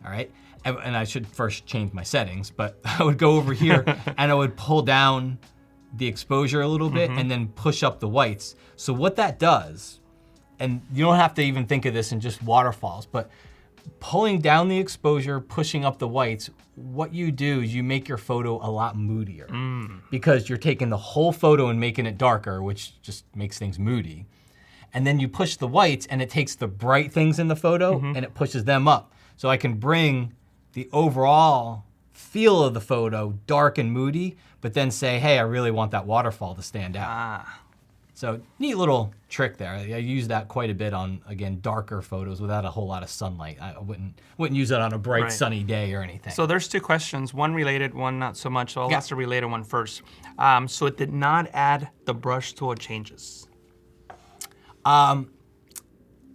All right, and I should first change my settings, but I would go over here and I would pull down the exposure a little bit and then push up the whites. So what that does, and you don't have to even think of this in just waterfalls, but pulling down the exposure, pushing up the whites, what you do is you make your photo a lot moodier because you're taking the whole photo and making it darker, which just makes things moody. And then you push the whites and it takes the bright things in the photo and it pushes them up. So I can bring the overall feel of the photo dark and moody, but then say, hey, I really want that waterfall to stand out. So neat little trick there. I use that quite a bit on, again, darker photos without a whole lot of sunlight. I wouldn't use it on a bright sunny day or anything. So there's two questions, one related, one not so much. So I'll ask the related one first. So it did not add the brush tool changes.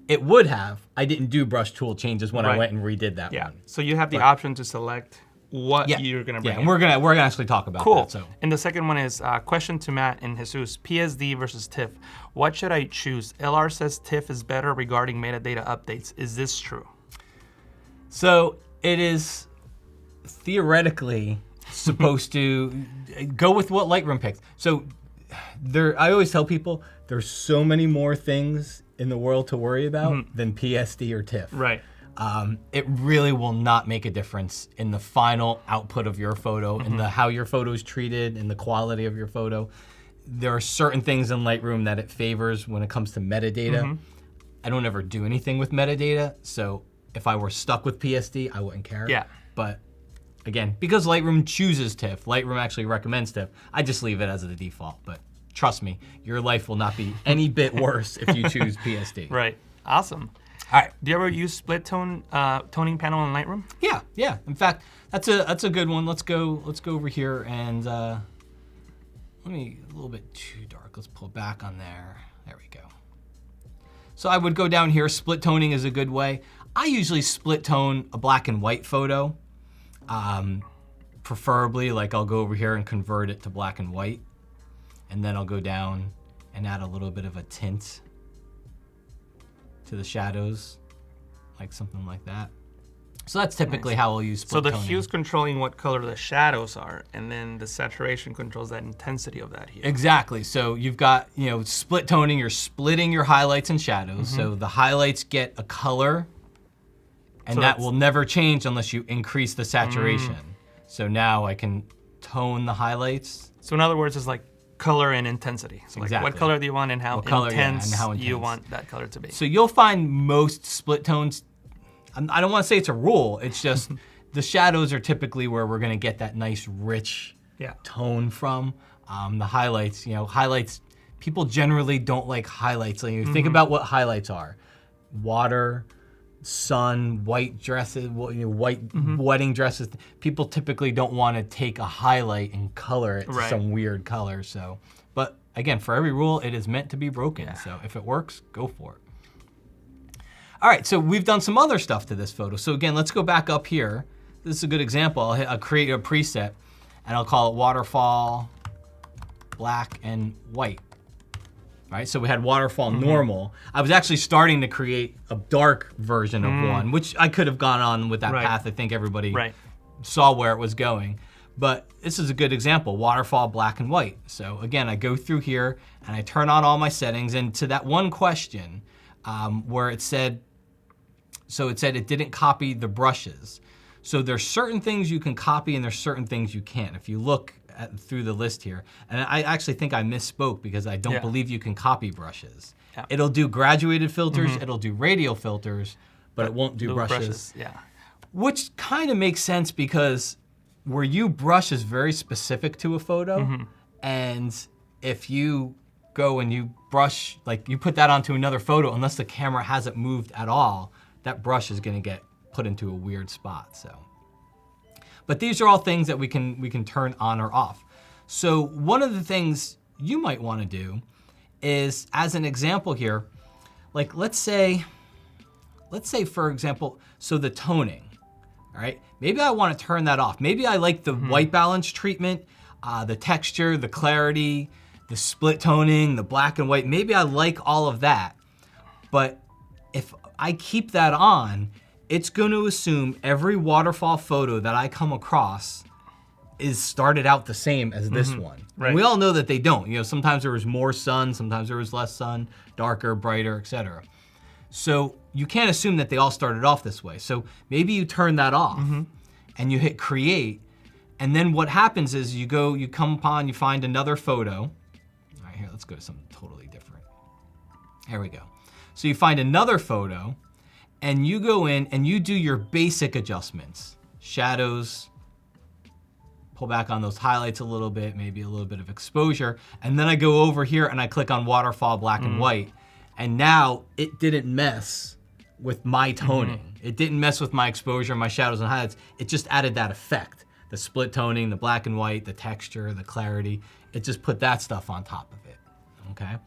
It would have. I didn't do brush tool changes when I went and redid that one. So you have the option to select what you're gonna bring. Yeah, and we're gonna actually talk about Cool. that. So. And the second one is question to Matt and Jesús. PSD versus TIFF. What should I choose? LR says TIFF is better regarding metadata updates. Is this true? So it is theoretically supposed to go with what Lightroom picks. So I always tell people there's so many more things in the world to worry about than PSD or TIFF. Right. It really will not make a difference in the final output of your photo, in the how your photo is treated, in the quality of your photo. There are certain things in Lightroom that it favors when it comes to metadata. I don't ever do anything with metadata, so If I were stuck with PSD, I wouldn't care. Yeah. But again, because Lightroom chooses TIFF, Lightroom actually recommends TIFF, I just leave it as the default. But trust me, your life will not be any bit worse if you choose PSD. Right. Awesome. All right. Do you ever use split tone toning panel in Lightroom? Yeah. In fact, that's a good one. Let's go over here and let me a little bit too dark. Let's pull back on there. There we go. So I would go down here. Split toning is a good way. I usually split tone a black and white photo. Preferably, like I'll go over here and convert it to black and white, and then I'll go down and add a little bit of a tint to the shadows, like something like that. So that's typically how I'll use split So the toning. hue's controlling what color the shadows are, and then the saturation controls that intensity of that hue. Exactly. So you've got, split toning, you're splitting your highlights and shadows. So the highlights get a color, and So that that's- will never change unless you increase the saturation. So now I can tone the highlights. So in other words, it's like color and intensity. So like what Exactly. color do you want and how What color, yeah, intense and how you intense. want that color to be. So you'll find most split tones, I don't want to say it's a rule, it's just the shadows are typically where we're going to get that nice rich Yeah. tone from. The highlights, highlights, people generally don't like highlights. Like, think about what highlights are. Water, sun, white dresses, white wedding dresses. People typically don't want to take a highlight and color it to Right. some weird color. So, but again, for every rule, it is meant to be broken. So if it works, go for it. All right, so we've done some other stuff to this photo. So again, let's go back up here. This is a good example. I'll create a preset, and I'll call it waterfall, black and white. All right, so we had waterfall normal. I was actually starting to create a dark version of one, which I could have gone on with that Right. path. I think everybody Right. saw where it was going. But this is a good example, waterfall, black and white. So again, I go through here and I turn on all my settings, and to that one question where it said it didn't copy the brushes. So there's certain things you can copy and there's certain things you can't. If you look through the list here, and I actually think I misspoke because I don't Yeah. believe you can copy brushes. Yeah. It'll do graduated filters, it'll do radial filters, but it won't do Little brushes. Yeah. Which kind of makes sense because where you brush is very specific to a photo. And if you go and you brush, like you put that onto another photo, unless the camera hasn't moved at all, that brush is gonna get put into a weird spot, so. But these are all things that we can turn on or off. So one of the things you might wanna do is, as an example here, like let's say for example, so the toning, all right? Maybe I wanna turn that off. Maybe I like the white balance treatment, the texture, the clarity, the split toning, the black and white. Maybe I like all of that, but if I keep that on, it's going to assume every waterfall photo that I come across is started out the same as this one. Right. And we all know that they don't. Sometimes there was more sun, sometimes there was less sun, darker, brighter, etc. So you can't assume that they all started off this way. So maybe you turn that off and you hit create, and then what happens is you find another photo. All right, here, let's go to something totally different. Here we go. So you find another photo, and you go in and you do your basic adjustments. Shadows, pull back on those highlights a little bit, maybe a little bit of exposure, and then I go over here and I click on waterfall, black and white, and now it didn't mess with my toning. It didn't mess with my exposure, my shadows and highlights. It just added that effect. The split toning, the black and white, the texture, the clarity. It just put that stuff on top of it, okay?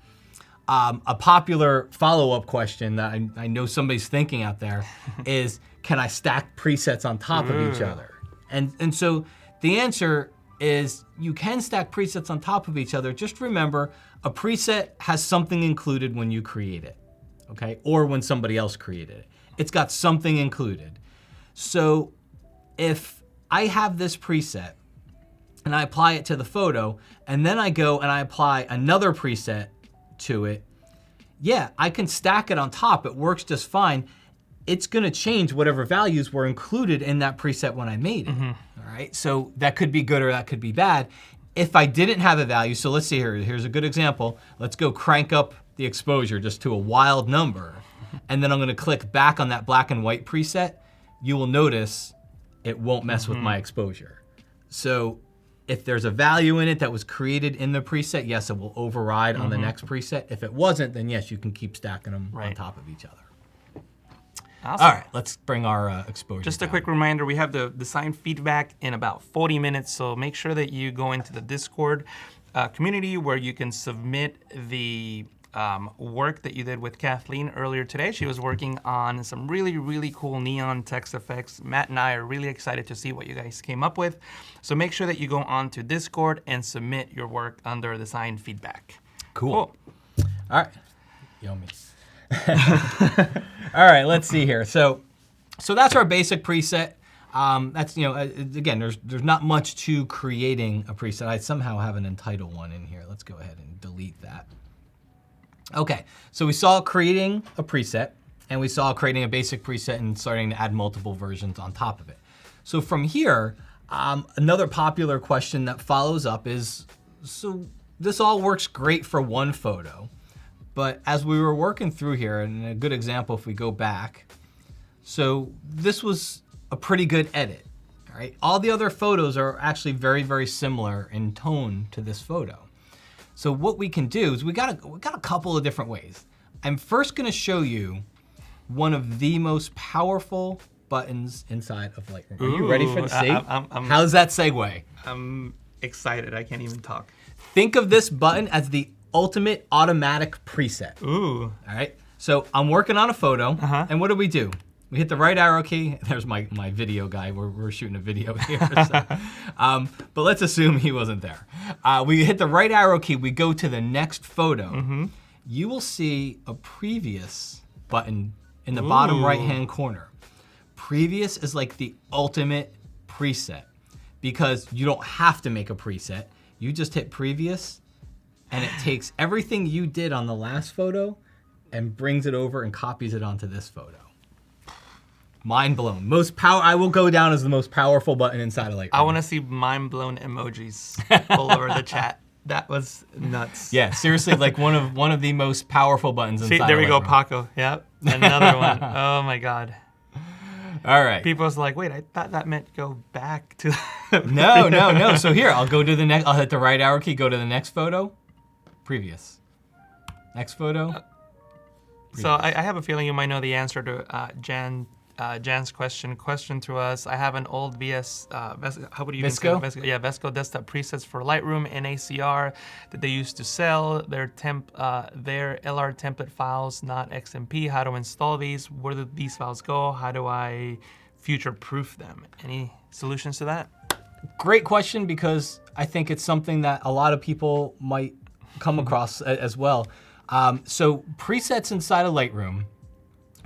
A popular follow-up question that I know somebody's thinking out there is, can I stack presets on top of each other? And so the answer is you can stack presets on top of each other. Just remember, a preset has something included when you create it, okay? Or when somebody else created it. It's got something included. So if I have this preset and I apply it to the photo, and then I go and I apply another preset to it, yeah, I can stack it on top. It works just fine. It's gonna change whatever values were included in that preset when I made it, all right? So that could be good or that could be bad. If I didn't have a value, so let's see here, here's a good example. Let's go crank up the exposure just to a wild number. and then I'm gonna click back on that black and white preset, you will notice it won't mess with my exposure. So if there's a value in it that was created in the preset, yes, it will override on the next preset. If it wasn't, then yes, you can keep stacking them on top of each other. Awesome. All right, let's bring our exposure Just a down. quick reminder, we have the design feedback in about 40 minutes, so make sure that you go into the Discord community where you can submit the work that you did with Kathleen earlier today. She was working on some really, really cool neon text effects. Matt and I are really excited to see what you guys came up with. So make sure that you go on to Discord and submit your work under design feedback. Cool. All right. Yummy. All right, let's see here. So that's our basic preset. That's, again, there's not much to creating a preset. I somehow have an entitled one in here. Let's go ahead and delete that. Okay, so we saw creating a preset, and we saw creating a basic preset and starting to add multiple versions on top of it. So from here, another popular question that follows up is, so this all works great for one photo, but as we were working through here, and a good example if we go back, so this was a pretty good edit, all right? All the other photos are actually very, very similar in tone to this photo. So what we can do is we got a couple of different ways. I'm first gonna show you one of the most powerful buttons inside of Lightroom. Are you ready for the segue? How's that segue? I'm excited, I can't even talk. Think of this button as the ultimate automatic preset. Ooh. All right, so I'm working on a photo, and what do? We hit the right arrow key. There's my video guy. We're shooting a video here. So. But let's assume he wasn't there. We hit the right arrow key. We go to the next photo. You will see a previous button in the bottom right-hand corner. Previous is like the ultimate preset because you don't have to make a preset. You just hit previous, and it takes everything you did on the last photo and brings it over and copies it onto this photo. Mind blown. I will go down as the most powerful button inside of Lightroom. I want to see mind blown emojis all over the chat. That was nuts. Yeah, seriously, like one of the most powerful buttons inside. See, there we of go, Lightroom. Paco. Yep, another one. Oh my God. All right. People's like, wait, I thought that meant go back to. No. So here, I'll go to the next. I'll hit the right arrow key. Go to the next photo. Previous. Next photo. So I have a feeling you might know the answer to Jan's question to us. I have an old how would you even say Visco? it? Visco? Yeah, Vesco desktop presets for Lightroom and ACR that they used to sell. Their LR template files, not XMP. How to install these? Where do these files go? How do I future-proof them? Any solutions to that? Great question, because I think it's something that a lot of people might come across as well. So presets inside of Lightroom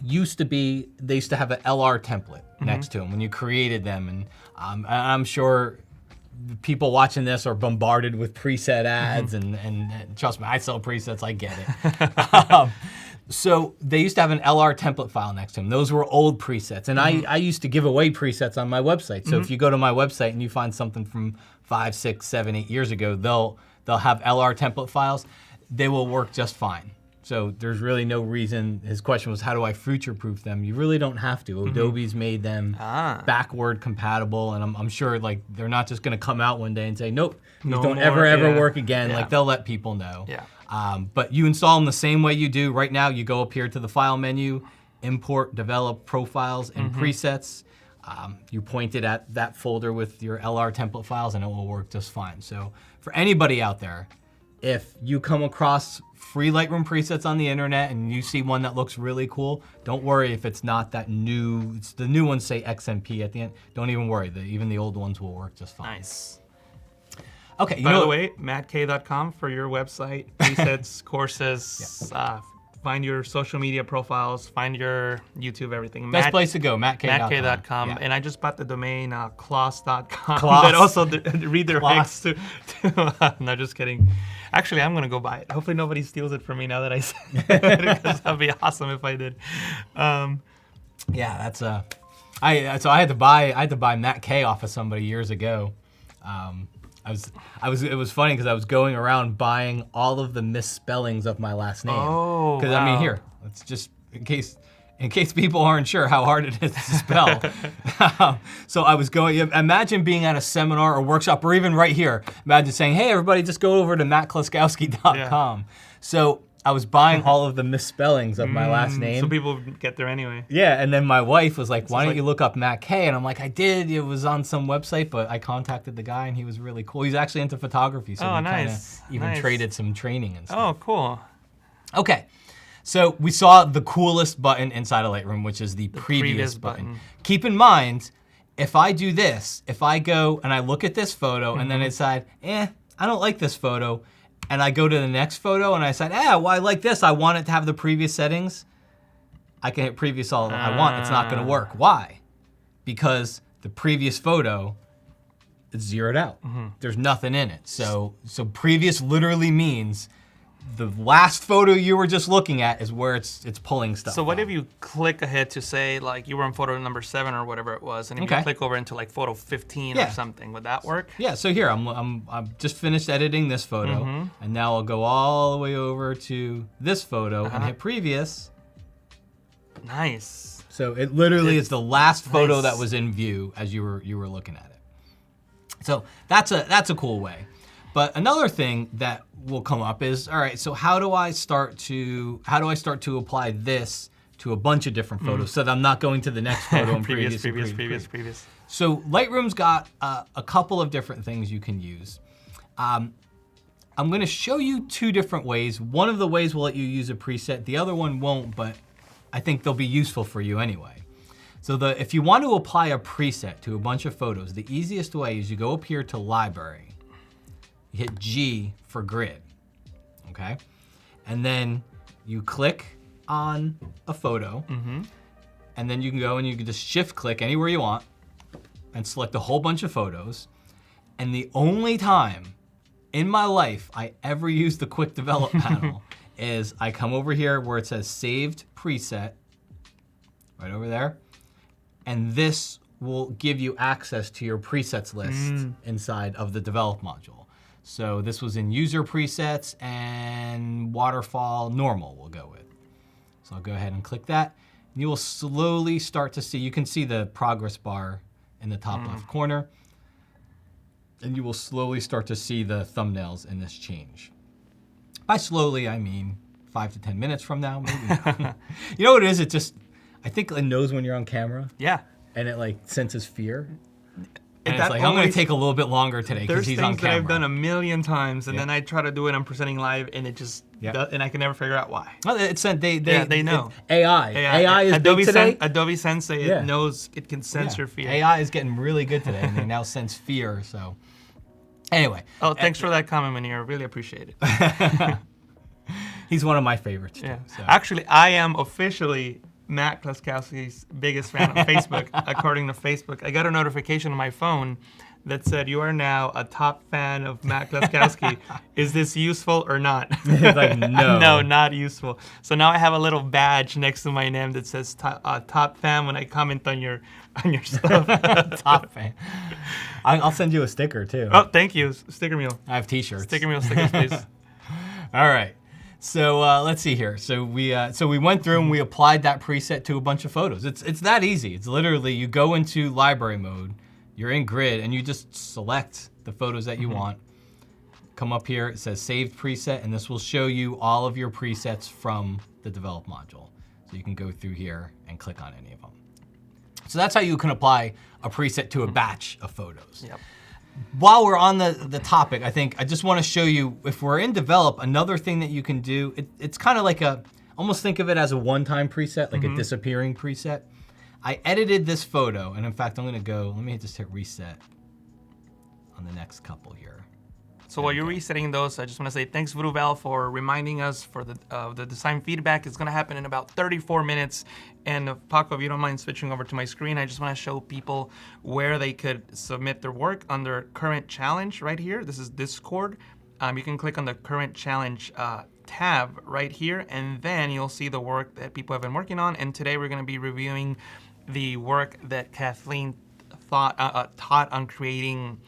they used to have an LR template next to them when you created them. And I'm sure people watching this are bombarded with preset ads, and trust me, I sell presets, I get it. So they used to have an LR template file next to them. Those were old presets. And I used to give away presets on my website. So if you go to my website and you find something from 5, 6, 7, 8 years ago, they'll have LR template files. They will work just fine. So there's really no reason. His question was, how do I future-proof them? You really don't have to. Adobe's made them backward compatible, and I'm sure like they're not just gonna come out one day and say, nope, these don't ever work again. Like they'll let people know. Yeah. But you install them the same way you do right now. You go up here to the File menu, Import, Develop, Profiles, and Presets. You point it at that folder with your LR template files, and it will work just fine. So for anybody out there, if you come across free Lightroom presets on the internet and you see one that looks really cool, don't worry if it's not that new. It's the new ones say XMP at the end. Don't even worry. Even the old ones will work just fine. Nice. Okay. By the way, mattkay.com for your website, presets, courses, find your social media profiles, find your YouTube, everything. Best place to go, mattkay.com. Mattkay.com. Yeah. And I just bought the domain Kloss.com Kloss. that also redirects Kloss. to no, just kidding. Actually, I'm gonna go buy it. Hopefully nobody steals it from me now that I said it, because that'd be awesome if I did. Yeah, that's I had to buy Matt K off of somebody years ago. It was funny because I was going around buying all of the misspellings of my last name. Oh, Because I mean, here, let's just in case people aren't sure how hard it is to spell. So I was going, imagine being at a seminar or workshop or even right here. Imagine saying, hey, everybody, just go over to mattkloskowski.com. Yeah. So I was buying all of the misspellings of my last name. So people get there anyway. Yeah, and then my wife was like, why don't you look up Matt K? And I'm like, I did. It was on some website, but I contacted the guy, and he was really cool. He's actually into photography, so we kind of even traded some training and stuff. Oh, cool. Okay, so we saw the coolest button inside of Lightroom, which is the previous button. Keep in mind, if I do this, if I go and I look at this photo and then I decide, I don't like this photo, and I go to the next photo and I said, well, I like this. I want it to have the previous settings. I can hit previous all I want. It's not going to work. Why? Because the previous photo is zeroed out. There's nothing in it. So previous literally means the last photo you were just looking at is where it's pulling stuff. So what if you click ahead to say, like, you were on photo number 7 or whatever it was, and if you click over into like photo 15 or something, would that work? Yeah. So here I'm just finished editing this photo, and now I'll go all the way over to this photo and hit previous. Nice. So it literally is the last photo that was in view as you were looking at it. So that's a cool way. But another thing that will come up is, all right, so how do I start to apply this to a bunch of different photos so that I'm not going to the next photo and previous. So Lightroom's got a couple of different things you can use. I'm going to show you 2 different ways. One of the ways will let you use a preset. The other one won't, but I think they'll be useful for you anyway. So if you want to apply a preset to a bunch of photos, the easiest way is you go up here to Library. You hit G for grid, okay? And then you click on a photo, and then you can go and you can just shift click anywhere you want and select a whole bunch of photos. And the only time in my life I ever use the quick develop panel is I come over here where it says saved preset, right over there, and this will give you access to your presets list inside of the develop module. So this was in user presets, and waterfall normal we'll go with. So I'll go ahead and click that. And you will slowly start to see, you can see the progress bar in the top left corner. And you will slowly start to see the thumbnails in this change. By slowly, I mean 5 to 10 minutes from now, maybe. You know what it is? I think it knows when you're on camera. Yeah. And it like senses fear. And it's like, I'm going to take a little bit longer today because he's on camera. There's things that I've done a million times, and then I try to do it, I'm presenting live, and it just, and I can never figure out why. Well, they know. AI is Adobe big today. Adobe Sensei, it knows, it can sense your fear. AI is getting really good today, and they now sense fear, so. Anyway. Oh, thanks for that comment, Manir. Really appreciate it. He's one of my favorites, too. Yeah. So. Actually, I am officially Matt Kloskowski's biggest fan on Facebook, according to Facebook. I got a notification on my phone that said, you are now a top fan of Matt Kloskowski. Is this useful or not? It's like, no. No, not useful. So now I have a little badge next to my name that says top fan when I comment on your stuff. Top fan. I'll send you a sticker, too. Oh, thank you. Sticker meal. I have t-shirts. Sticker meal stickers, please. All right. So let's see here. So we went through and we applied that preset to a bunch of photos. It's that easy. It's literally you go into library mode, you're in grid, and you just select the photos that you want. Come up here, it says saved preset, and this will show you all of your presets from the develop module. So you can go through here and click on any of them. So that's how you can apply a preset to a batch of photos. Yep. While we're on the topic, I just want to show you, if we're in develop, another thing that you can do, it's kind of like almost think of it as a one-time preset, like a disappearing preset. I edited this photo, and in fact, I'm gonna go, let me just hit reset on the next couple here. So while you're resetting those, I just want to say thanks, Vuduval, for reminding us for the design feedback. It's going to happen in about 34 minutes. And Paco, if you don't mind switching over to my screen, I just want to show people where they could submit their work under current challenge right here. This is Discord. You can click on the current challenge tab right here, and then you'll see the work that people have been working on. And today we're going to be reviewing the work that Kathleen taught on creating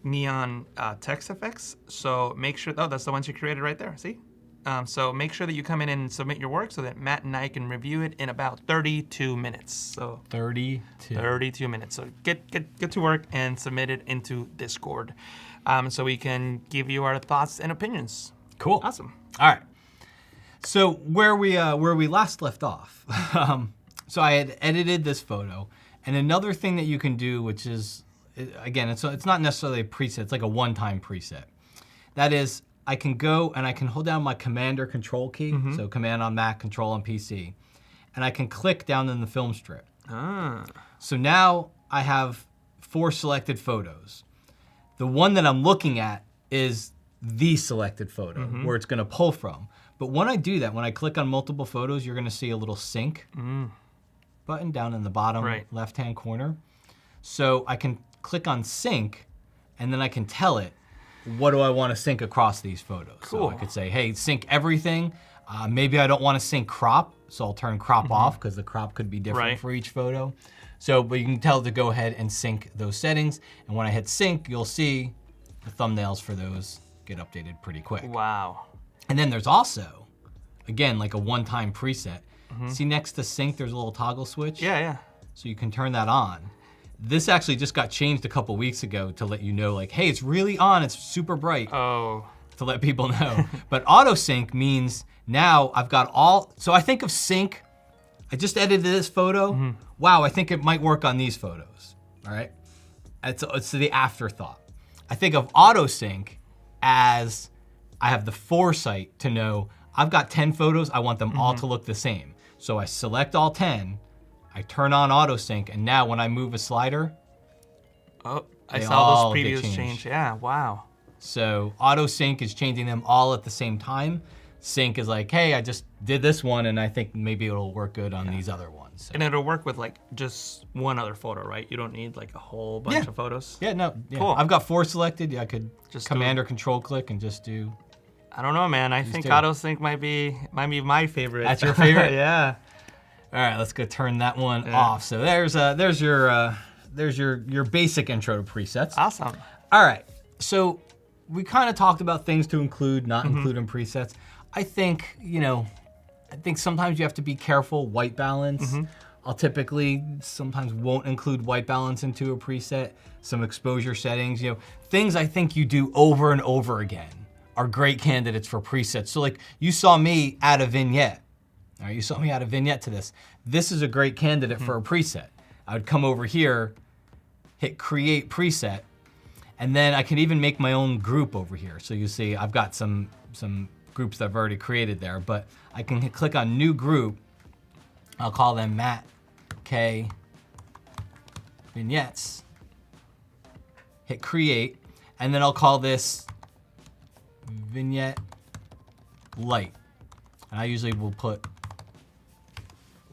neon text effects. So make sure, that's the ones you created right there, see? So make sure that you come in and submit your work so that Matt and I can review it in about 32 minutes. So 32 minutes. So get to work and submit it into Discord, so we can give you our thoughts and opinions. Cool. Awesome. All right. So where we last left off, so I had edited this photo, and another thing that you can do, which is, again, it's not necessarily a preset, it's like a one-time preset. That is, I can go and I can hold down my Command or Control key, so Command on Mac, Control on PC, and I can click down in the film strip. So now I have 4 selected photos. The one that I'm looking at is the selected photo, where it's going to pull from. But when I do that, when I click on multiple photos, you're going to see a little sync button down in the bottom left-hand corner. So I can click on sync, and then I can tell it, what do I want to sync across these photos? Cool. So I could say, hey, sync everything. Maybe I don't want to sync crop, so I'll turn crop off, because the crop could be different for each photo. So, but you can tell it to go ahead and sync those settings. And when I hit sync, you'll see the thumbnails for those get updated pretty quick. Wow. And then there's also, again, like a one-time preset. See next to sync, there's a little toggle switch? Yeah. So you can turn that on. This actually just got changed a couple weeks ago to let you know, like, hey, it's really on, it's super bright. Oh. To let people know. But auto sync means now I've got all, so I think of sync, I just edited this photo. Wow, I think it might work on these photos, all right? It's the afterthought. I think of auto sync as I have the foresight to know I've got 10 photos, I want them all to look the same. So I select all 10, I turn on auto sync, and now when I move a slider, Oh, I they saw all those get previews changed. change. Yeah, wow. So auto sync is changing them all at the same time. Sync is like, hey, I just did this one and I think maybe it'll work good on these other ones. So. And it'll work with like just one other photo, right? You don't need like a whole bunch of photos. Yeah, no, yeah. Cool. I've got 4 selected. Yeah, I could Just Command or Control click and just do. I don't know, man. I think do. auto sync might be my favorite. That's your favorite? Yeah. All right, let's go turn that one off. So there's your basic intro to presets. Awesome. All right, so we kind of talked about things to include, not include in presets. I think, sometimes you have to be careful, white balance. I'll typically sometimes won't include white balance into a preset, some exposure settings, things I think you do over and over again are great candidates for presets. So like you saw me add a vignette. All right, you saw me add a vignette to this. This is a great candidate for a preset. I would come over here, hit create preset, and then I can even make my own group over here. So you see I've got some groups that I've already created there, but I can click on new group. I'll call them Matt K vignettes. Hit create, and then I'll call this vignette light. And I usually will put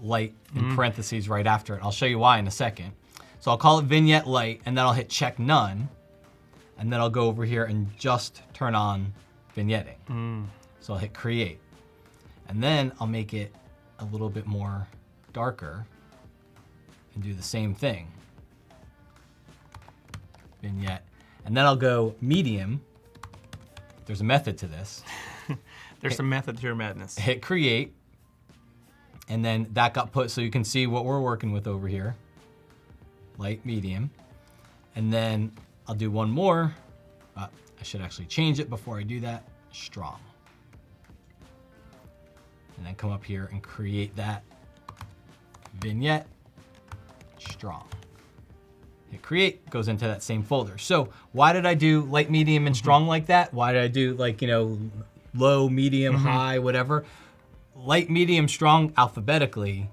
light in parentheses right after it. I'll show you why in a second. So I'll call it vignette light, and then I'll hit check none, and then I'll go over here and just turn on vignetting. So I'll hit create. And then I'll make it a little bit more darker and do the same thing. Vignette. And then I'll go medium. There's a method to this. There's some method to your madness. Hit create. And then that got put so you can see what we're working with over here. Light, medium. And then I'll do one more. I should actually change it before I do that. Strong. And then come up here and create that vignette, strong. Hit create, goes into that same folder. So why did I do light, medium, and strong like that? Why did I do like, low, medium, high, whatever? Light, medium, strong alphabetically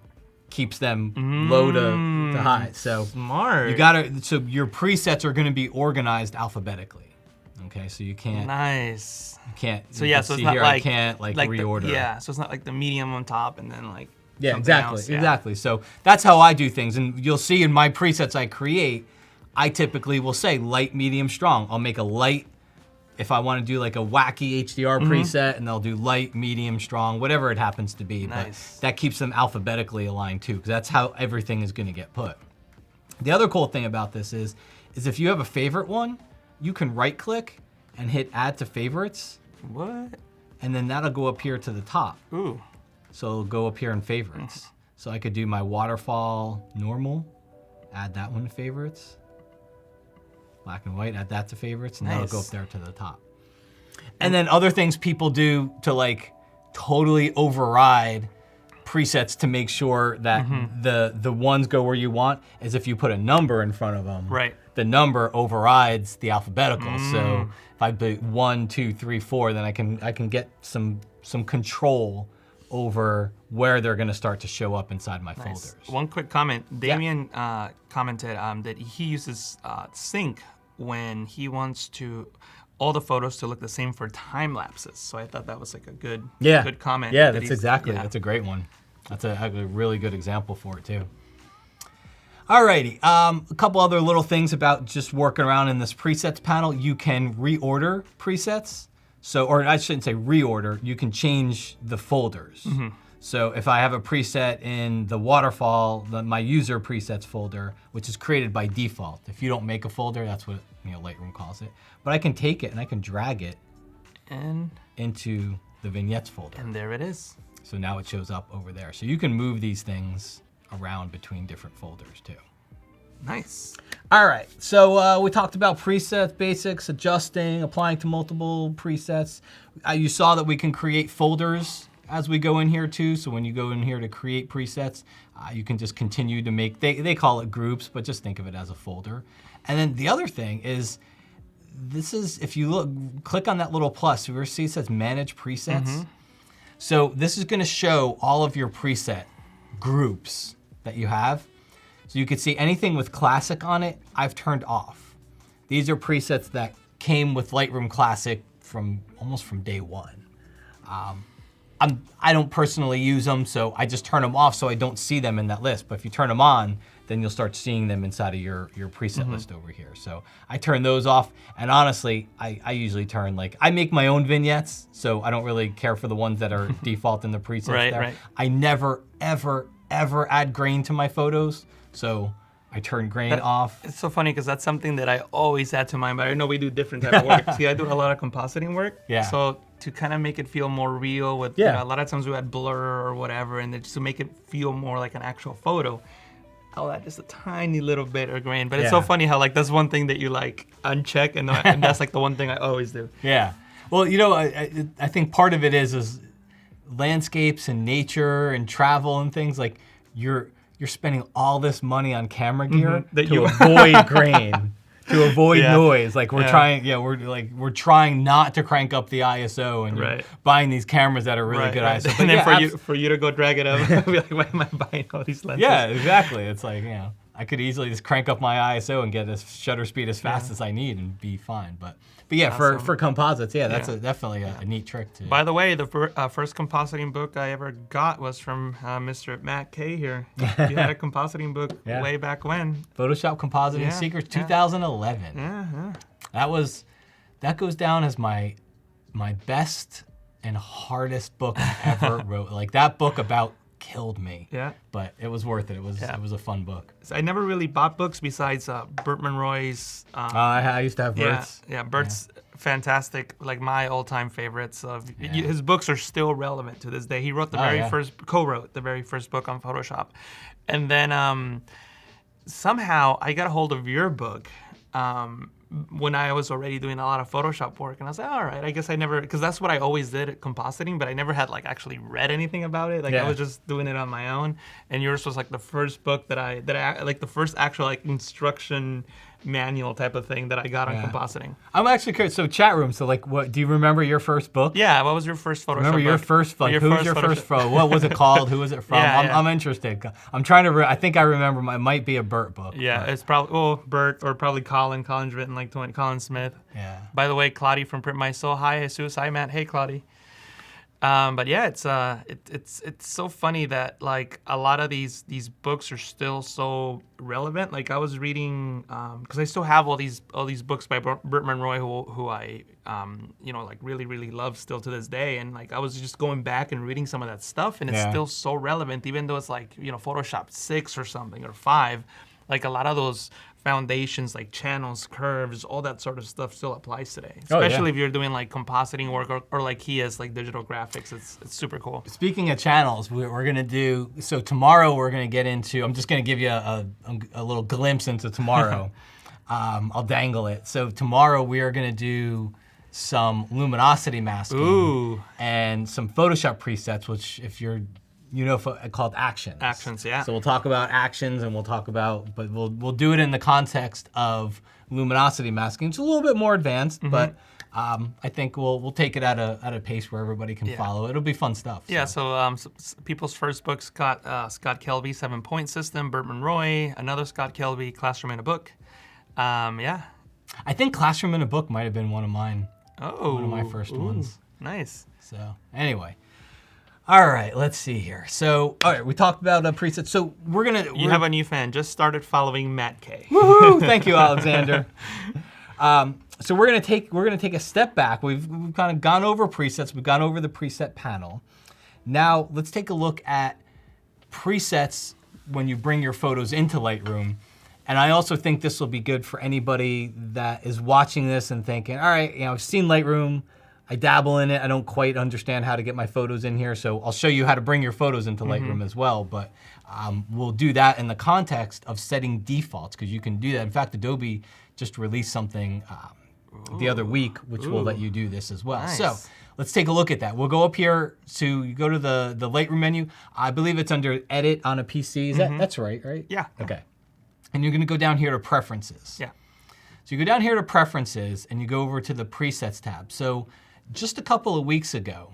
keeps them low to high. So Smart. so your presets are gonna be organized alphabetically. Okay, so you can't. Nice. You can't. So you yeah, can so it's see not here, like I can't reorder. So it's not like the medium on top and then like. Yeah, something exactly, else. Yeah. exactly. So that's how I do things, and you'll see in my presets I create, I typically will say light, medium, strong. I'll make a light if I want to do like a wacky HDR preset, and they'll do light, medium, strong, whatever it happens to be. Nice. But that keeps them alphabetically aligned too, because that's how everything is going to get put. The other cool thing about this is if you have a favorite one, you can right-click and hit Add to Favorites. What? and then that'll go up here to the top. Ooh. So it'll go up here in favorites. So I could do my waterfall normal, add that one to favorites. Black and white, add that to favorites, and that'll go up there to the top. And then other things people do to like totally override presets to make sure that the ones go where you want is if you put a number in front of them. Right. The number overrides the alphabetical. So if I put 1, 2, 3, 4, then I can get some control over where they're going to start to show up inside my folders. One quick comment. Damien commented that he uses sync when he wants all the photos to look the same for time lapses. So I thought that was like a good comment. Yeah, that's a great one. That's a really good example for it too. Alrighty, a couple other little things about just working around in this presets panel. You can reorder presets. So, or I shouldn't say reorder, you can change the folders. So if I have a preset in the waterfall, my user presets folder, which is created by default. If you don't make a folder, that's what Lightroom calls it. But I can take it and I can drag it into the vignettes folder. And there it is. So now it shows up over there. So you can move these things around between different folders too. Nice. All right, so we talked about presets, basics, adjusting, applying to multiple presets. You saw that we can create folders as we go in here too. So when you go in here to create presets, you can just continue to make, they call it groups, but just think of it as a folder. And then the other thing is, this is, if you look, click on that little plus, you see it says manage presets. So this is gonna show all of your preset groups that you have. So you can see anything with Classic on it, I've turned off. These are presets that came with Lightroom Classic almost from day one. I don't personally use them, so I just turn them off so I don't see them in that list. But if you turn them on, then you'll start seeing them inside of your preset list over here. So I turn those off, and honestly, I usually turn, I make my own vignettes, so I don't really care for the ones that are default in the presets there. Right. I never, ever, ever add grain to my photos. So I turn grain off. It's so funny because that's something that I always add to mine, but I know we do different type of work. See, I do a lot of compositing work. Yeah. So to kind of make it feel more real with, a lot of times we add blur or whatever, and just to make it feel more like an actual photo, I'll add just a tiny little bit of grain. But it's so funny how that's one thing that you uncheck, and that's the one thing I always do. Yeah. Well, I think part of it is landscapes and nature and travel and things you're spending all this money on camera gear to avoid grain, to avoid noise. We're trying not to crank up the ISO, and you're buying these cameras that are really good ISO. But and then for you to go drag it up, be like, why am I buying all these lenses? Yeah, exactly. It's I could easily just crank up my ISO and get a shutter speed as fast as I need and be fine. But yeah, awesome. for composites, that's definitely a neat trick to. By the way, the first compositing book I ever got was from Mr. Matt K here. He had a compositing book way back when. Photoshop Compositing Secrets, 2011. Yeah. That goes down as my best and hardest book I ever wrote. That book about killed me. Yeah. But it was worth it. It was a fun book. So I never really bought books besides Burt Roy's. I used to have Burt's. Yeah, Burt's fantastic. My all-time favorites. His books are still relevant to this day. He wrote co-wrote the very first book on Photoshop, and then somehow I got a hold of your book. When I was already doing a lot of Photoshop work, and I was like, all right, I guess I never, because that's what I always did at compositing, but I never had actually read anything about it. I was just doing it on my own. And yours was the first book that I the first actual instruction manual type of thing that I got on compositing. I'm actually curious. So chat room. So what? Do you remember your first book? Yeah. What was your first Photoshop? Remember your first book? Who was your first photo? What was it called? Who was it from? I'm interested. I'm trying to. I think I remember. It might be a Burt book. Yeah, it's probably Burt or probably Colin. Colin's written 20. Colin Smith. Yeah. By the way, Claudia from Print My Soul. Hi, Jesus. Hi, Matt. Hey, Claudia. But yeah, it's so funny that a lot of these books are still so relevant. I was reading because I still have all these books by Burt Roy who I really love still to this day, and I was just going back and reading some of that stuff, and it's still so relevant, even though it's Photoshop 6 or something or 5. like a lot of those foundations, like channels, curves, all that sort of stuff still applies today. Oh, yeah. Especially if you're doing like compositing work or like he is, like digital graphics. It's super cool. Speaking of channels, we're gonna do, so tomorrow we're gonna get into, I'm just gonna give you a little glimpse into tomorrow. I'll dangle it. So tomorrow we are gonna do some luminosity masking Ooh. and some Photoshop presets, which if you're, called actions. Actions, yeah. So we'll talk about actions and we'll talk about, but we'll do it in the context of luminosity masking. It's a little bit more advanced, but I think we'll take it at a pace where everybody can follow. It'll be fun stuff. Yeah, so people's first book, Scott Kelby, 7-Point System, Bertman Roy, another Scott Kelby, Classroom in a Book. Yeah. I think Classroom in a Book might have been one of mine. Oh. One of my first ones. Nice. So anyway. All right, let's see here. So, all right, we talked about presets. So You have a new fan. Just started following Matt K. Woohoo! Thank you, Alexander. So we're gonna take a step back. We've kind of gone over presets. We've gone over the preset panel. Now let's take a look at presets when you bring your photos into Lightroom. And I also think this will be good for anybody that is watching this and thinking, all right, I've seen Lightroom. I dabble in it. I don't quite understand how to get my photos in here, so I'll show you how to bring your photos into Lightroom as well. But we'll do that in the context of setting defaults, because you can do that. In fact, Adobe just released something the other week, which will let you do this as well. Nice. So let's take a look at that. We'll go up here to, you go to the Lightroom menu. I believe it's under Edit on a PC. That's right? Yeah. Okay. And you're gonna go down here to Preferences. Yeah. So you go down here to Preferences and you go over to the Presets tab. So just a couple of weeks ago,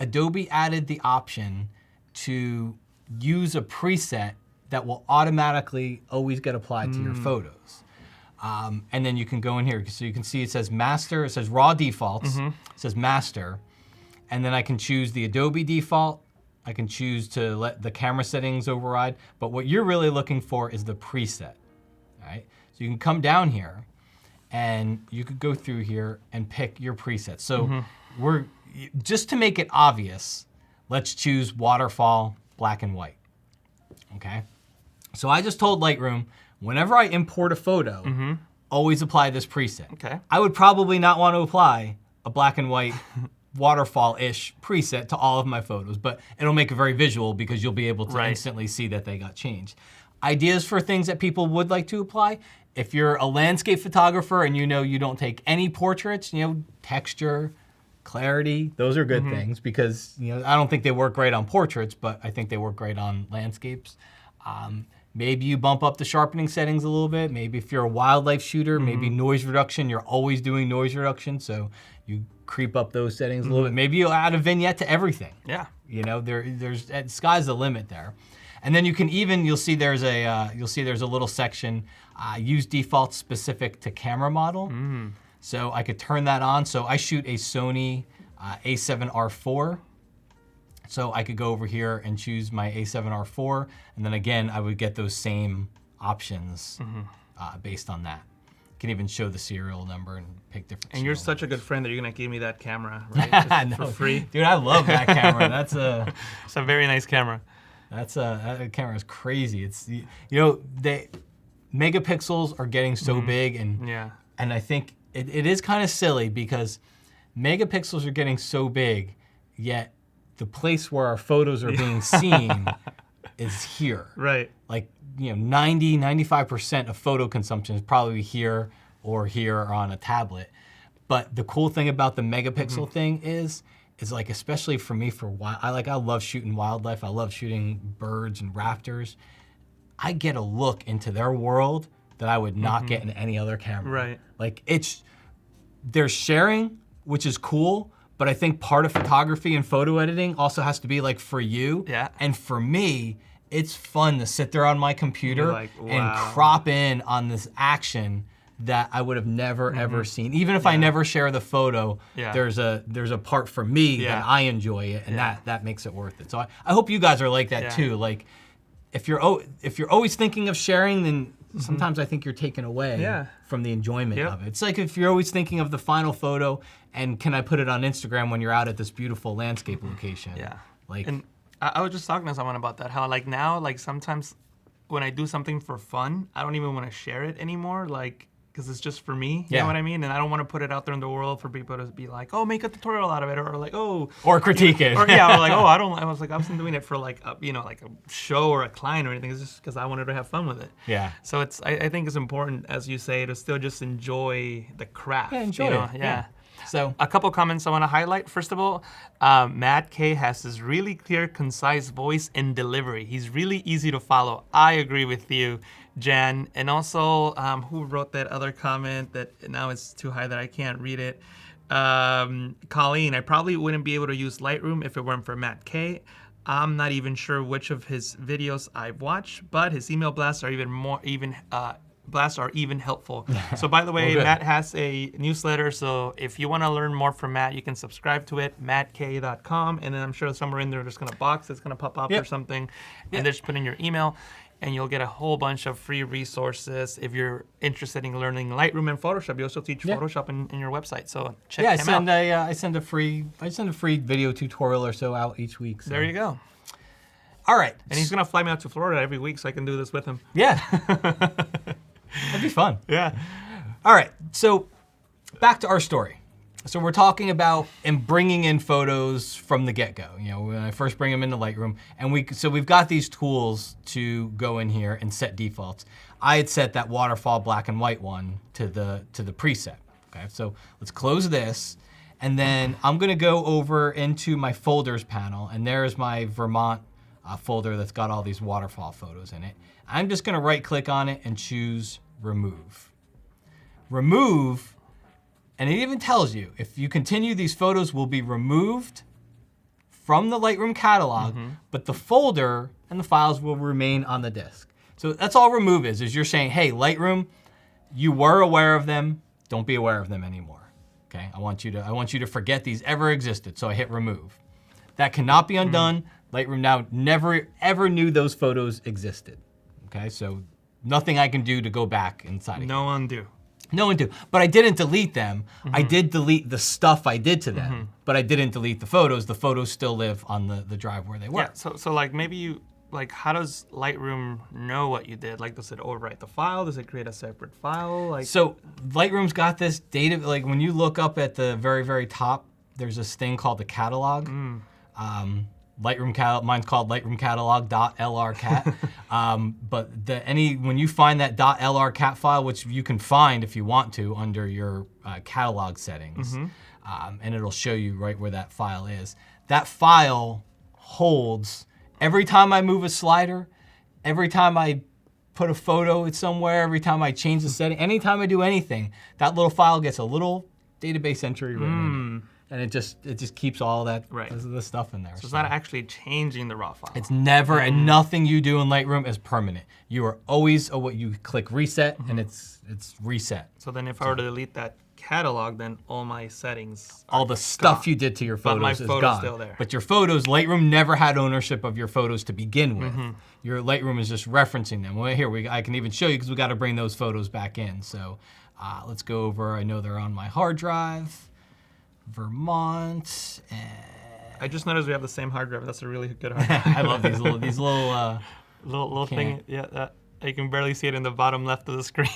Adobe added the option to use a preset that will automatically always get applied to your photos. And then you can go in here, so you can see it says Master, it says Raw Defaults, it says Master, and then I can choose the Adobe default, I can choose to let the camera settings override, but what you're really looking for is the preset, all right? So you can come down here, and you could go through here and pick your presets. So just to make it obvious, let's choose waterfall, black and white, okay? So I just told Lightroom, whenever I import a photo, always apply this preset. Okay. I would probably not want to apply a black and white waterfall-ish preset to all of my photos, but it'll make it very visual because you'll be able to instantly see that they got changed. Ideas for things that people would like to apply: if you're a landscape photographer and you don't take any portraits, texture, clarity, those are good things, because I don't think they work great on portraits, but I think they work great on landscapes. Maybe you bump up the sharpening settings a little bit. Maybe if you're a wildlife shooter, maybe noise reduction, you're always doing noise reduction, so you creep up those settings a little bit. Maybe you'll add a vignette to everything. Yeah. There's sky's the limit there. And then you can even, you'll see there's a little section, use defaults specific to camera model. So I could turn that on. So I shoot a Sony A7R4. So I could go over here and choose my A7R4, and then again, I would get those same options based on that. You can even show the serial number and pick different. And you're such a good friend that you're gonna give me that camera, right? Just for free. Dude, I love that camera. It's a very nice camera. That camera is crazy. It's megapixels are getting so big, and I think it is kind of silly because megapixels are getting so big, yet the place where our photos are being seen is here. Right. Like 95% of photo consumption is probably here or on a tablet. But the cool thing about the megapixel thing is like, especially for me, I love shooting wildlife. I love shooting birds and raptors. I get a look into their world that I would not get in any other camera. Right. Like they're sharing, which is cool, but I think part of photography and photo editing also has to be like for you. Yeah. And for me, it's fun to sit there on my computer and wow. crop in on this action that I would have never ever seen. Even if I never share the photo, there's a part for me that I enjoy it, and that makes it worth it. So I hope you guys are like that too. Like if you're always thinking of sharing, then sometimes I think you're taken away from the enjoyment of it. It's like if you're always thinking of the final photo and can I put it on Instagram when you're out at this beautiful landscape location? Yeah. Like, and I was just talking to someone about that, how like now, like sometimes when I do something for fun, I don't even want to share it anymore, like, because it's just for me, you Yeah. know what I mean? And I don't want to put it out there in the world for people to be like, oh, make a tutorial out of it, or like, oh. Or critique it. Or yeah, or like, oh, I wasn't doing it for like, like a show or a client or anything. It's just because I wanted to have fun with it. Yeah. So I think it's important, as you say, to still just enjoy the craft. Yeah, enjoy you know? it. Yeah. So A couple comments I want to highlight. First of all, Matt K has this really clear, concise voice and delivery. He's really easy to follow. I agree with you, Jan. And also, who wrote that other comment that now it's too high that I can't read it? Colleen, I probably wouldn't be able to use Lightroom if it weren't for Matt K. I'm not even sure which of his videos I've watched, but his email blasts are even helpful. So by the way, Well, Matt has a newsletter, so if you want to learn more from Matt, you can subscribe to it, mattka.com, and then I'm sure somewhere in there there's going to box that's going to pop up or something, and just put in your email, and you'll get a whole bunch of free resources. If you're interested in learning Lightroom and Photoshop, you also teach Photoshop in your website, so check him out. I send a free video tutorial or so out each week. So. There you go. All right. And he's going to fly me out to Florida every week so I can do this with him. Yeah. That'd be fun. Yeah. All right, so back to our story. So we're talking about bringing in photos from the get-go. You know, when I first bring them into Lightroom, and we've got these tools to go in here and set defaults. I had set that waterfall black and white one to the preset. Okay, so let's close this, and then I'm gonna go over into my folders panel, and there's my Vermont folder that's got all these waterfall photos in it. I'm just gonna right-click on it and choose Remove. Remove, and it even tells you, if you continue, these photos will be removed from the Lightroom catalog, but the folder and the files will remain on the disk. So that's all remove is you're saying, hey, Lightroom, you were aware of them, don't be aware of them anymore. Okay, I want you to forget these ever existed, so I hit remove. That cannot be undone. Lightroom now never ever knew those photos existed. Okay, so nothing I can do to go back inside again. No undo. No undo. But I didn't delete them. I did delete the stuff I did to them, but I didn't delete the photos. The photos still live on the drive where they were. Yeah, so like maybe you, like how does Lightroom know what you did? Like does it overwrite the file? Does it create a separate file? Like So Lightroom's got this data, like when you look up at the very, very top, there's this thing called the catalog. Mine's called Lightroom catalog.lrcat. But when you find that .lrcat file, which you can find if you want to under your catalog settings, and it'll show you right where that file is. That file holds, every time I move a slider, every time I put a photo somewhere, every time I change the setting, anytime I do anything, that little file gets a little database entry written in it. And it just keeps all that the stuff in there. So it's not actually changing the raw file. It's never, and nothing you do in Lightroom is permanent. You are always, you click reset, and it's reset. So then if I were to delete that catalog, then all my settings all the stuff you did to your photos my is photo's gone. still there. But your photos, Lightroom never had ownership of your photos to begin with. Your Lightroom is just referencing them. Well, here, I can even show you because we got to bring those photos back in. So let's go over, I know they're on my hard drive. Vermont, and I just noticed we have the same hard drive. That's a really good hard drive. I love these little little thing. Yeah, you can barely see it in the bottom left of the screen.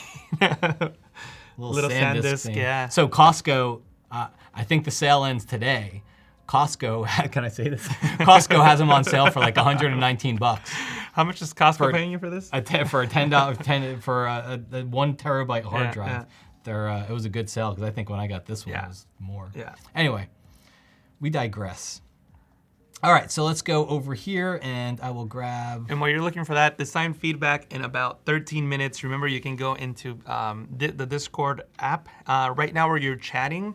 little SanDisk thing. Yeah. So Costco, I think the sale ends today. Costco, can I say this? Costco has them on sale for like $119. How much is Costco paying you for this? For a $10 for a 1 terabyte hard drive. Yeah. It was a good sale because I think when I got this one it was more. Yeah. Anyway, we digress. All right, so let's go over here and I will grab. And while you're looking for that, design feedback in about 13 minutes. Remember, you can go into the Discord app. Right now where you're chatting,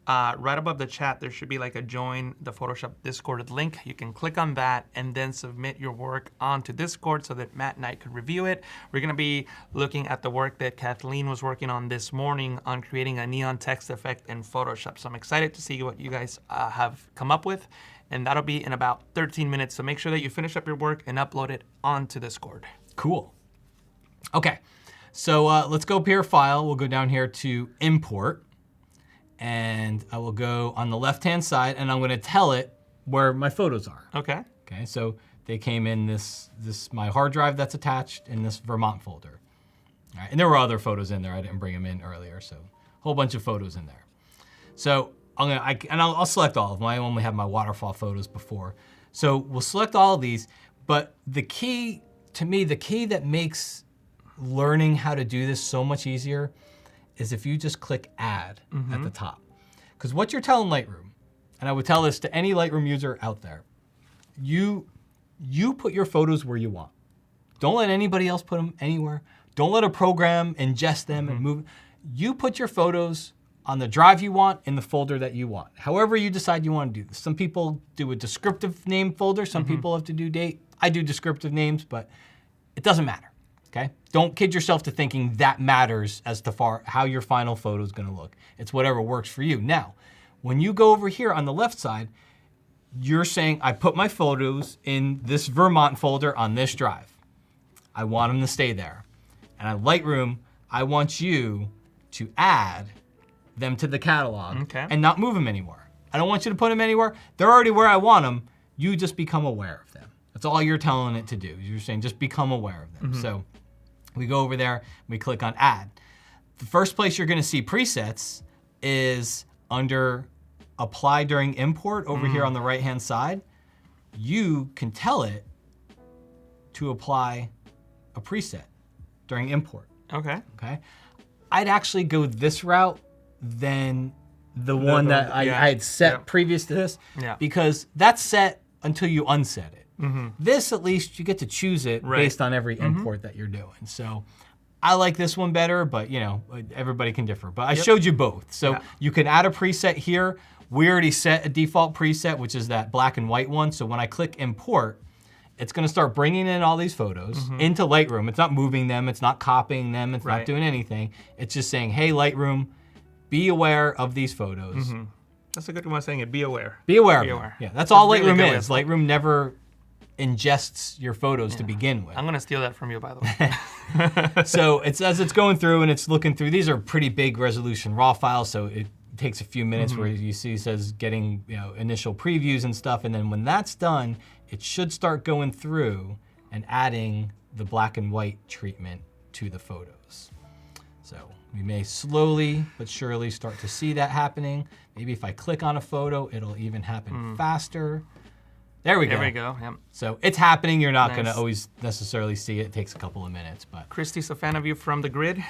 right above the chat, there should be like a join the Photoshop Discord link. You can click on that and then submit your work onto Discord so that Matt and I could review it. We're gonna be looking at the work that Kathleen was working on this morning on creating a neon text effect in Photoshop. So I'm excited to see what you guys have come up with. And that'll be in about 13 minutes. So make sure that you finish up your work and upload it onto Discord. Cool. Okay, so let's go up here, File. We'll go down here to Import. And I will go on the left-hand side, and I'm going to tell it where my photos are. Okay. Okay, so they came in this my hard drive that's attached in this Vermont folder. All right, and there were other photos in there. I didn't bring them in earlier, so a whole bunch of photos in there. So I'll select all of them. I only have my waterfall photos before. So we'll select all of these, but the key that makes learning how to do this so much easier is if you just click Add at the top. Because what you're telling Lightroom, and I would tell this to any Lightroom user out there, you put your photos where you want. Don't let anybody else put them anywhere. Don't let a program ingest them and move. You put your photos on the drive you want in the folder that you want. However you decide you want to do this. Some people do a descriptive name folder. Some people have to do date. I do descriptive names, but it doesn't matter, okay? Don't kid yourself to thinking that matters as to how your final photo is gonna look. It's whatever works for you. Now, when you go over here on the left side, you're saying, I put my photos in this Vermont folder on this drive. I want them to stay there. And on Lightroom, I want you to add them to the catalog and not move them anywhere. I don't want you to put them anywhere. They're already where I want them. You just become aware of them. That's all you're telling it to do. You're saying just become aware of them. So we go over there, we click on Add. The first place you're gonna see presets is under Apply during import over here on the right-hand side. You can tell it to apply a preset during import. Okay. I'd actually go this route than the one that I had set previous to this, because that's set until you unset it. This, at least, you get to choose it based on every import that you're doing. So I like this one better, but you know, everybody can differ. But I showed you both. So you can add a preset here. We already set a default preset, which is that black and white one. So when I click import, it's gonna start bringing in all these photos into Lightroom. It's not moving them, it's not copying them, it's not doing anything. It's just saying, hey, Lightroom, be aware of these photos. That's a good way of saying it, be aware. Be aware of them. Yeah, that's all Lightroom is. Lightroom never ingests your photos to begin with. I'm gonna steal that from you, by the way. So it's as it's going through and it's looking through, these are pretty big resolution RAW files, so it takes a few minutes where you see it says getting initial previews and stuff, and then when that's done, it should start going through and adding the black and white treatment to the photos. So we may slowly but surely start to see that happening. Maybe if I click on a photo, it'll even happen faster. There we go. There we go, yep. So it's happening. You're not gonna always necessarily see it. It takes a couple of minutes, but. Christy's a fan of you from the grid.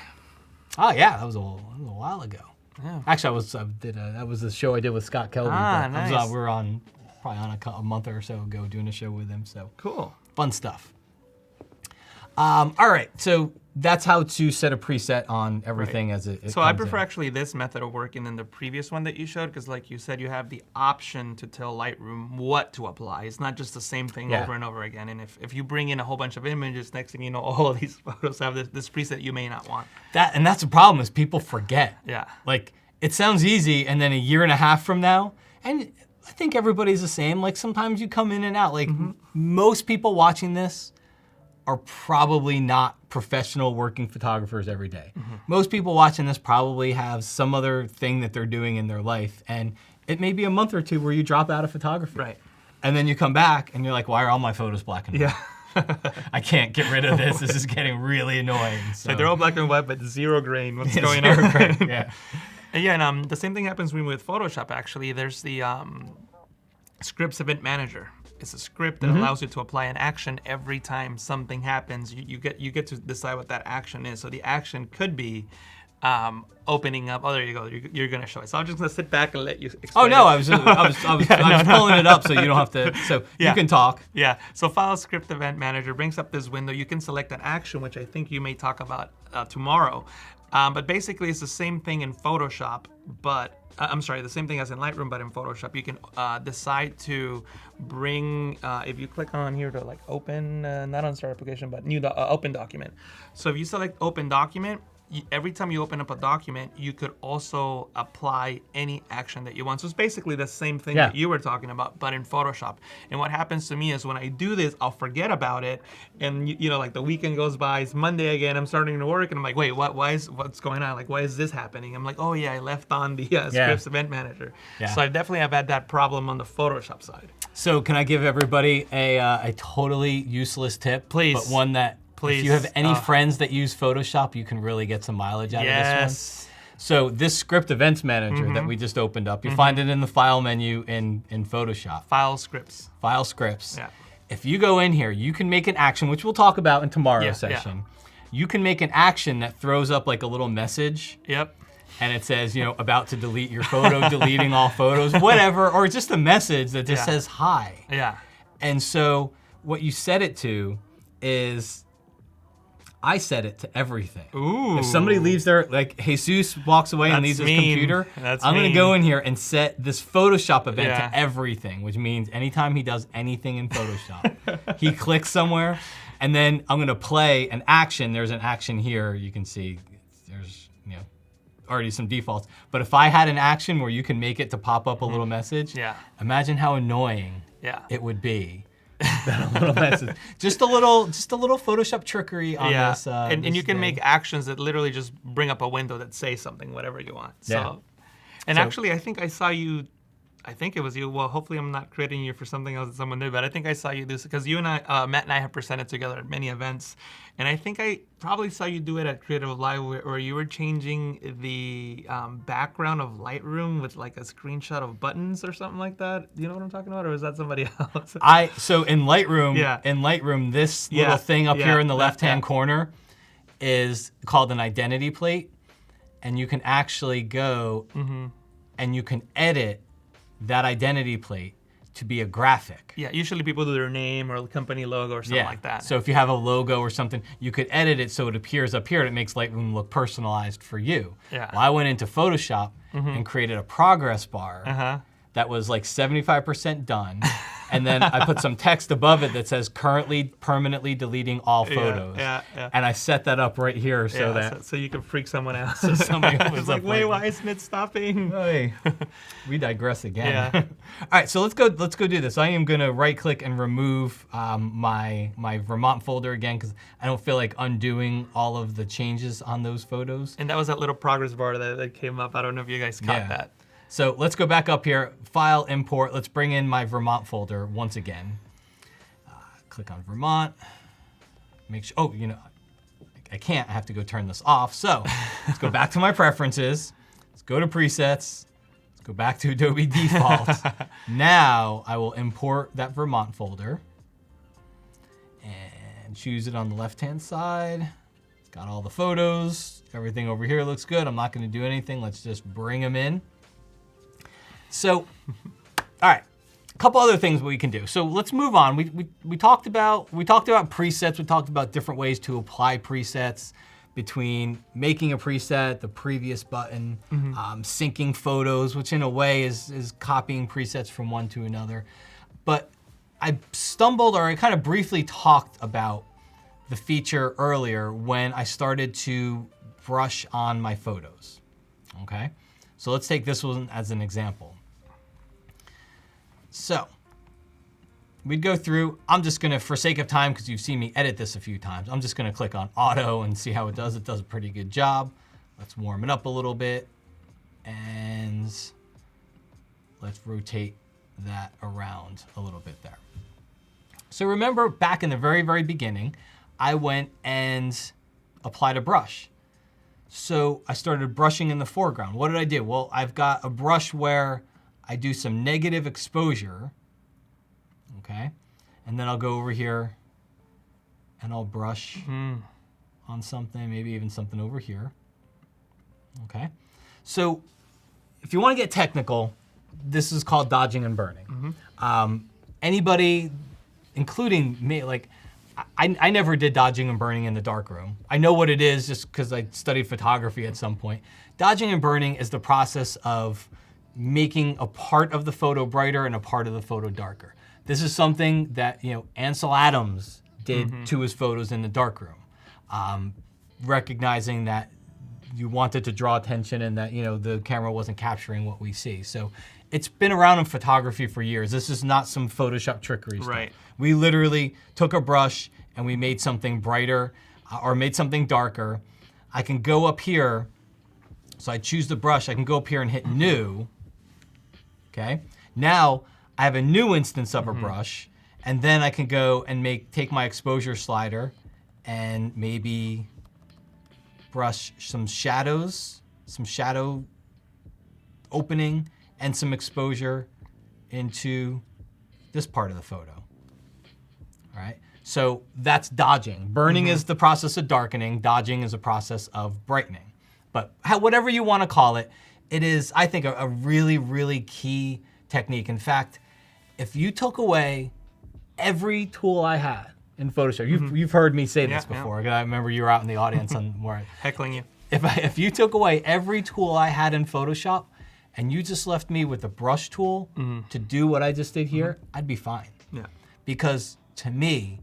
Oh yeah, that was a while ago. Yeah. Actually, that was the show I did with Scott Kelby. Nice. We were probably on a month or so ago doing a show with him. So cool, fun stuff. All right, so that's how to set a preset on everything as it. So I prefer actually this method of working than the previous one that you showed, because like you said, you have the option to tell Lightroom what to apply. It's not just the same thing over and over again. And if you bring in a whole bunch of images, next thing you know, all of these photos have this preset you may not want. And that's the problem, is people forget. Yeah. Like, it sounds easy, and then a year and a half from now, and I think everybody's the same. Like, sometimes you come in and out. Like, most people watching this are probably not professional working photographers every day. Most people watching this probably have some other thing that they're doing in their life, and it may be a month or two where you drop out of photography. Right. And then you come back and you're like, why are all my photos black and white? I can't get rid of this. This is getting really annoying. So they're all black and white, but zero grain. What's going on? Yeah. And the same thing happens with Photoshop, actually. There's the Scripts Event Manager. It's a script that allows you to apply an action every time something happens. You get to decide what that action is. So the action could be opening up. Oh, there you go. You're gonna show it. So I'm just gonna sit back and let you explain. Oh no, I was pulling it up so you don't have to. So you can talk. Yeah. So File Script Event Manager brings up this window. You can select an action, which I think you may talk about tomorrow. But basically, it's the same thing in Photoshop, but I'm sorry, the same thing as in Lightroom, but in Photoshop. You can decide to bring, if you click on here to like open, not on Start Application, but new open document. So if you select Open Document, every time you open up a document, you could also apply any action that you want. So it's basically the same thing that you were talking about, but in Photoshop. And what happens to me is when I do this, I'll forget about it. And like the weekend goes by, it's Monday again, I'm starting to work, and I'm like, wait, what's going on? Like, why is this happening? I'm like, oh yeah, I left on the Scripts Event Manager. Yeah. So I definitely have had that problem on the Photoshop side. So can I give everybody a totally useless tip? Please. But one that, if you have any friends that use Photoshop, you can really get some mileage out of this one. So this Script Events Manager that we just opened up, you find it in the File menu in Photoshop. File Scripts. File Scripts. Yeah. If you go in here, you can make an action, which we'll talk about in tomorrow's session. You can make an action that throws up like a little message. Yep. And it says, about to delete your photo, deleting all photos, whatever, or just a message that just says hi. Yeah. And so what you set it to is, I set it to everything. Ooh. If somebody leaves their, like Jesus walks away and leaves his computer, I'm gonna go in here and set this Photoshop event to everything, which means anytime he does anything in Photoshop, he clicks somewhere, and then I'm gonna play an action. There's an action here, you can see there's already some defaults. But if I had an action where you can make it to pop up a little message, imagine how annoying it would be. That little message. Just a little Photoshop trickery on this. And you can make actions that literally just bring up a window that say something, whatever you want. So, actually, I think I saw you. I think it was you. Well, hopefully I'm not crediting you for something else that someone did, but I think I saw you do this because you and I, Matt and I have presented together at many events, and I think I probably saw you do it at Creative Live where you were changing the background of Lightroom with like a screenshot of buttons or something like that. Do you know what I'm talking about, or is that somebody else? So in Lightroom, this little thing up here in the left-hand corner is called an identity plate, and you can actually go and you can edit that identity plate to be a graphic. Yeah, usually people do their name or company logo or something like that. So if you have a logo or something, you could edit it so it appears up here and it makes Lightroom look personalized for you. Yeah. Well, I went into Photoshop and created a progress bar that was like 75% done. And then I put some text above it that says currently permanently deleting all photos. And I set that up right here so that so you can freak someone out. so somebody opens it's like, up wait, why isn't it stopping? Hey, we digress again. All right, so let's go do this. I am gonna right click and remove my Vermont folder again because I don't feel like undoing all of the changes on those photos. And that was that little progress bar that came up. I don't know if you guys caught that. So let's go back up here, File, Import. Let's bring in my Vermont folder once again. Click on Vermont. Make sure, I can't, I have to go turn this off. So let's go back to my preferences. Let's go to presets. Let's go back to Adobe defaults. Now I will import that Vermont folder and choose it on the left-hand side. It's got all the photos. Everything over here looks good. I'm not gonna do anything. Let's just bring them in. So, all right, a couple other things we can do. So let's move on. We talked about presets. We talked about different ways to apply presets between making a preset, the previous button, syncing photos, which in a way is copying presets from one to another. But I kind of briefly talked about the feature earlier when I started to brush on my photos, okay? So let's take this one as an example. So we'd go through, I'm just gonna, for sake of time, because you've seen me edit this a few times, I'm just gonna click on auto and see how it does. It does a pretty good job. Let's warm it up a little bit and let's rotate that around a little bit there. So remember back in the very, very beginning, I went and applied a brush. So I started brushing in the foreground. What did I do? Well, I've got a brush where I do some negative exposure, okay? And then I'll go over here and I'll brush on something, maybe even something over here, okay? So if you want to get technical, this is called dodging and burning. Anybody, including me, like, I never did dodging and burning in the darkroom. I know what it is just because I studied photography at some point. Dodging and burning is the process of making a part of the photo brighter and a part of the photo darker. This is something that Ansel Adams did to his photos in the darkroom, recognizing that you wanted to draw attention and that the camera wasn't capturing what we see. So it's been around in photography for years. This is not some Photoshop trickery stuff. Right. We literally took a brush and we made something brighter or made something darker. I can go up here, so I choose the brush, I can go up here and hit new, okay? Now I have a new instance of a brush, and then I can go and take my exposure slider and maybe brush some shadows, some shadow opening, and some exposure into this part of the photo. All right, so that's dodging. Burning is the process of darkening. Dodging is a process of brightening. But whatever you want to call it, it is, I think, a really, really key technique. In fact, if you took away every tool I had in Photoshop, you've heard me say this before. I remember you were out in the audience and where Heckling you. If you took away every tool I had in Photoshop and you just left me with the brush tool to do what I just did here, I'd be fine. Yeah. Because to me,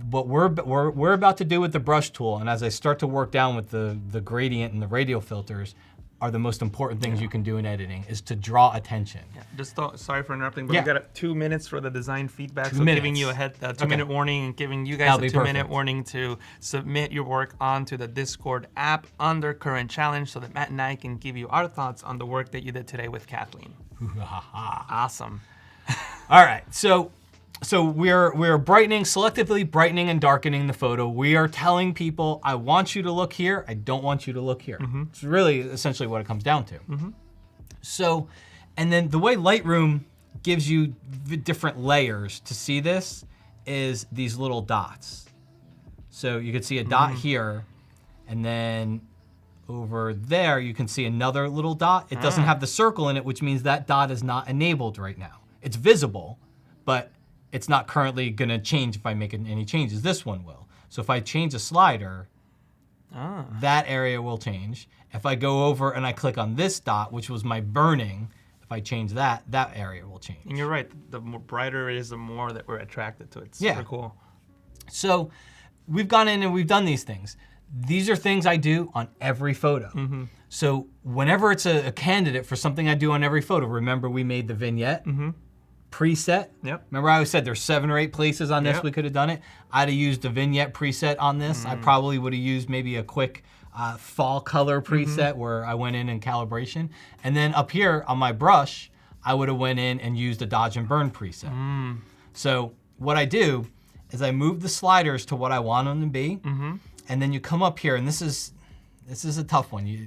what we're about to do with the brush tool, and as I start to work down with the gradient and the radial filters, are the most important things you can do in editing, is to draw attention. Yeah. Sorry for interrupting, but we got 2 minutes for the design feedback. So minutes. giving you a 2-minute warning and giving you guys a 2-minute perfect. warning to submit your work onto the Discord app under current challenge so that Matt and I can give you our thoughts on the work that you did today with Kathleen. Awesome. All right, so we're selectively brightening and darkening the photo. We are telling people, I want you to look here, I don't want you to look here. It's really essentially what it comes down to. So, and then the way Lightroom gives you the different layers to see this is these little dots. So you can see a dot here, and then over there you can see another little dot. It doesn't have the circle in it, which means that dot is not enabled right now. It's visible, but it's not currently gonna change if I make any changes. This one will. So if I change a slider, that area will change. If I go over and I click on this dot, which was my burning, if I change that area will change. And you're right, the more brighter it is, the more that we're attracted to it. It's super cool. So we've gone in and we've done these things. These are things I do on every photo. So whenever it's a candidate for something I do on every photo, remember we made the vignette preset? Yep. Remember I always said there's 7 or 8 places on this we could have done it? I'd have used the vignette preset on this. I probably would have used maybe a quick fall color preset where I went in calibration. And then up here on my brush, I would have went in and used the dodge and burn preset. So what I do is I move the sliders to what I want them to be. And then you come up here, and this is a tough one. You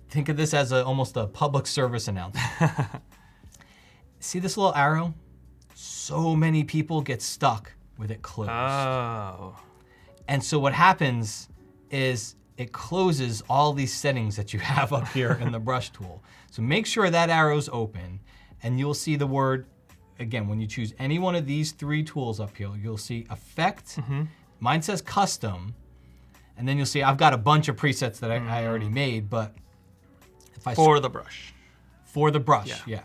think of this as almost a public service announcement. See this little arrow? So many people get stuck with it closed. Oh. And so what happens is it closes all these settings that you have up here in the brush tool. So make sure that arrow's open, and you'll see the word, again, when you choose any one of these 3 tools up here, you'll see Effect. Mine says Custom. And then you'll see I've got a bunch of presets that I already made, but if I For the brush. For the brush, yeah.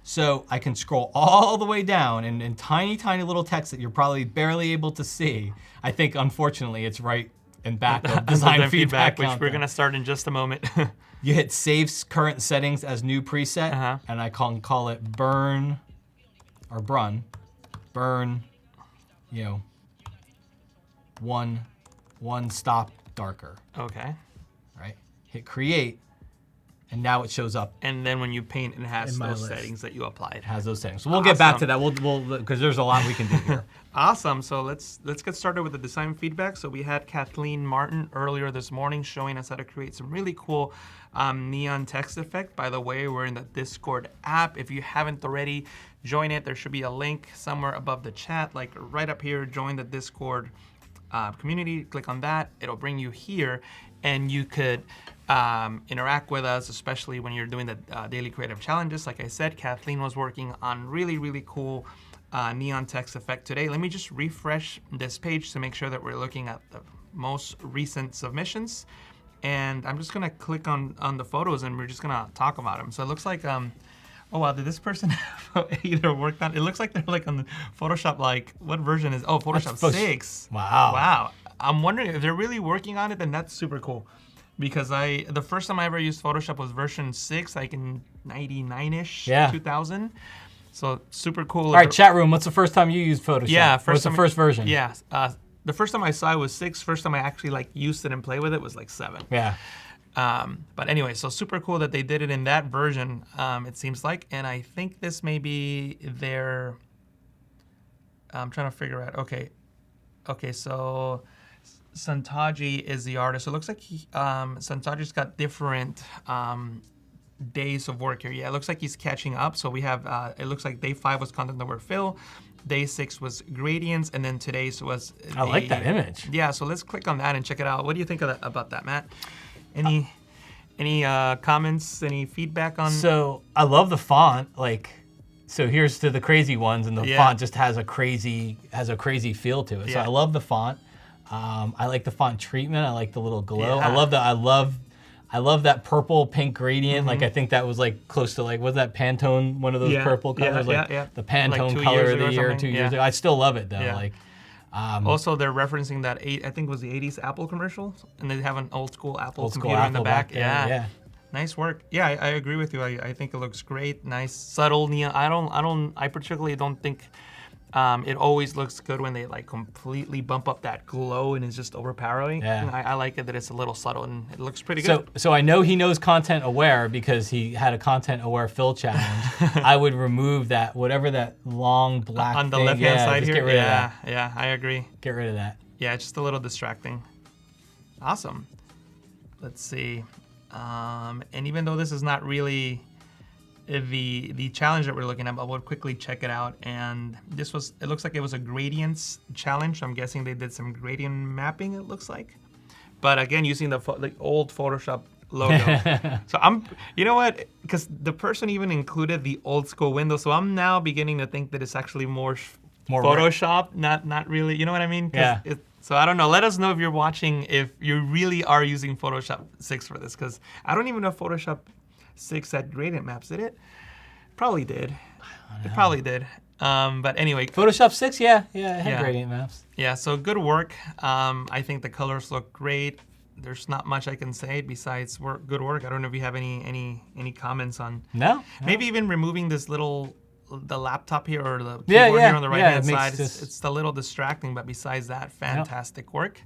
So I can scroll all the way down, and in tiny, tiny little text that you're probably barely able to see. I think, unfortunately, it's right in back of design feedback, which we're gonna start in just a moment. You hit Save Current Settings as New Preset, and I can call it Burn, or Brun, Burn, one stop darker. Okay. Right? Hit Create, and now it shows up. And then when you paint, it has those settings that you applied. It has those settings. So we'll get back to that. We'll because there's a lot we can do here. Awesome. So let's get started with the design feedback. So we had Kathleen Martin earlier this morning showing us how to create some really cool neon text effect. By the way, we're in the Discord app. If you haven't already, join it. There should be a link somewhere above the chat, like right up here. Join the Discord community. Click on that. It'll bring you here, and you could interact with us, especially when you're doing the daily creative challenges. Like I said, Kathleen was working on really, really cool neon text effect today. Let me just refresh this page to make sure that we're looking at the most recent submissions. And I'm just gonna click on the photos, and we're just gonna talk about them. So it looks like, oh wow, did this person have either worked on, it looks like they're like on the Photoshop, like, what version is, Photoshop 6. Wow. Wow. I'm wondering if they're really working on it, then that's super cool. because the first time I ever used Photoshop was version 6, like in 99-ish, Yeah. 2000. So super cool. All right, chat room. What's the first time you used Photoshop? Yeah, What's the first version? Yeah, the first time I saw it was 6. First time I actually like used it and played with it was like 7. Yeah. But anyway, so super cool that they did it in that version. It seems like, and I think this may be their. I'm trying to figure out. Okay, so Santaji is the artist. So it looks like Santaji's got different days of work here. Yeah, it looks like he's catching up. So we have, it looks like day 5 was content aware fill, day 6 was gradients, and then today's was I like that image. Yeah, so let's click on that and check it out. What do you think of that, about that, Matt? Any comments, any feedback on? So I love the font. Like, so here's to the crazy ones, and the Yeah. font just has a crazy feel to it. So Yeah. I love the font. I like the font treatment. I like the little glow. Yeah. I love that purple pink gradient. Like, I think that was like close to like, was that Pantone, one of those Yeah. purple colors? Yeah, like yeah. the Pantone Like 2 color years of the ago or year, something. 2 years Yeah. ago. I still love it though. Yeah. Like, Also, they're referencing that I think it was the 80s Apple commercial, and they have an old school Apple old school computer in the Apple back. there, Yeah. yeah. Nice work. Yeah, I agree with you. I think it looks great. Nice, subtle neon. I particularly don't think it always looks good when they like completely bump up that glow and it's just overpowering. Yeah. I like it that it's a little subtle and it looks pretty good. So I know he knows content aware because he had a content aware fill challenge. I would remove that, whatever that long black On the thing. left-hand side just here? Get rid of that. Yeah, I agree. Get rid of that. Yeah, it's just a little distracting. Awesome. Let's see. And even though this is not really the challenge that we're looking at, but we'll quickly check it out. And this was, it looks like it was a gradients challenge. I'm guessing they did some gradient mapping, it looks like. But again, using the old Photoshop logo. So you know what? Because the person even included the old school window. So I'm now beginning to think that it's actually more Photoshop, not really, you know what I mean? Yeah. So I don't know. Let us know if you're watching, if you really are using Photoshop 6 for this, because I don't even know if Photoshop 6 had gradient maps, did it? Probably did. It probably did. But anyway. Photoshop 6, yeah, it had Yeah. gradient maps. Yeah, so good work. I think the colors look great. There's not much I can say besides good work. I don't know if you have any comments on. No. Maybe even removing the laptop here or the keyboard Yeah, here on the right hand it makes side. this- It's a little distracting, but besides that, fantastic work.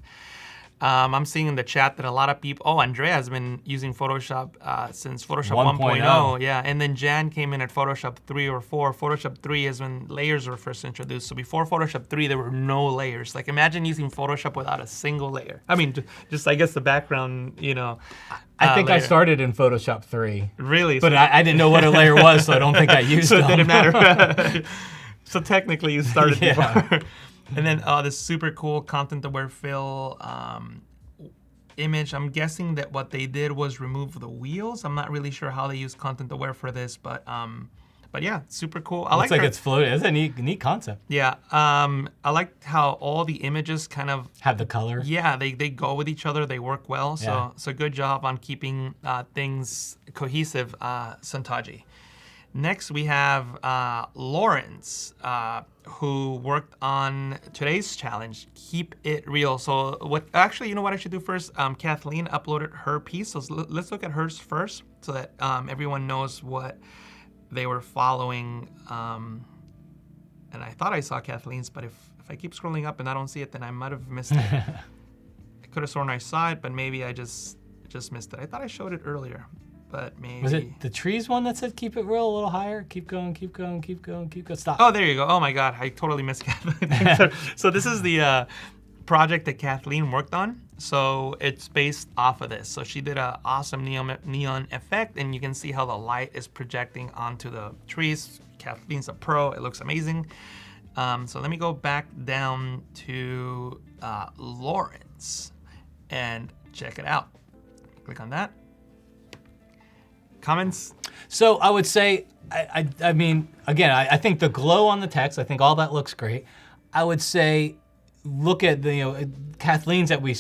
I'm seeing in the chat that a lot of people, Andrea has been using Photoshop since Photoshop 1.0. Yeah, and then Jan came in at Photoshop 3 or 4. Photoshop 3 is when layers were first introduced. So before Photoshop 3, there were no layers. Like imagine using Photoshop without a single layer. I mean, just I guess the background, I think I layer. started in Photoshop 3. Really? But I didn't know what a layer was, so I don't think I used So them. it didn't matter. So technically you started Yeah. before. And then this super cool content aware fill image. I'm guessing that what they did was remove the wheels. I'm not really sure how they use content aware for this, but yeah, super cool. I Looks like it's floating. It's a neat concept. Yeah, I like how all the images kind of Have the color. yeah, they go with each other. They work well. So Yeah. so good job on keeping things cohesive, Santaji. Next, we have Lawrence, who worked on today's challenge, Keep It Real. So actually, you know what I should do first? Kathleen uploaded her piece. So let's look at hers first so that everyone knows what they were following. And I thought I saw Kathleen's, but if I keep scrolling up and I don't see it, then I might have missed it. I could have sworn I saw it, but maybe I just missed it. I thought I showed it earlier. But maybe. Was it the trees one that said keep it real a little higher? Keep going, keep going, keep going, keep going. Stop. Oh, there you go. Oh my God, I totally missed Kathleen. So this is the project that Kathleen worked on. So it's based off of this. So she did an awesome neon effect, and you can see how the light is projecting onto the trees. Kathleen's a pro. It looks amazing. So let me go back down to Lawrence and check it out. Click on that. Comments? So I would say, I mean, again, I think the glow on the text, I think all that looks great. I would say, look at the, Kathleen's that we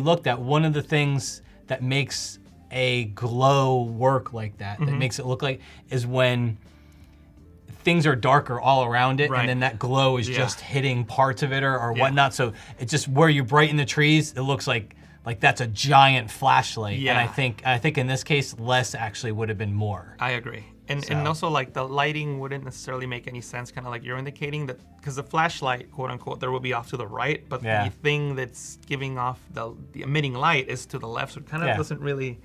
looked at. One of the things that makes a glow work like that, that makes it look like, is when things are darker all around it, Right. and then that glow is just hitting parts of it or whatnot. So it's just where you brighten the trees, it looks like like that's a giant flashlight. Yeah. And I think in this case, less actually would have been more. I agree. And also like the lighting wouldn't necessarily make any sense, kind of like you're indicating that, because the flashlight, quote unquote, there will be off to the right, but Yeah. the thing that's giving off the emitting light is to the left, so it kind of Yeah. doesn't really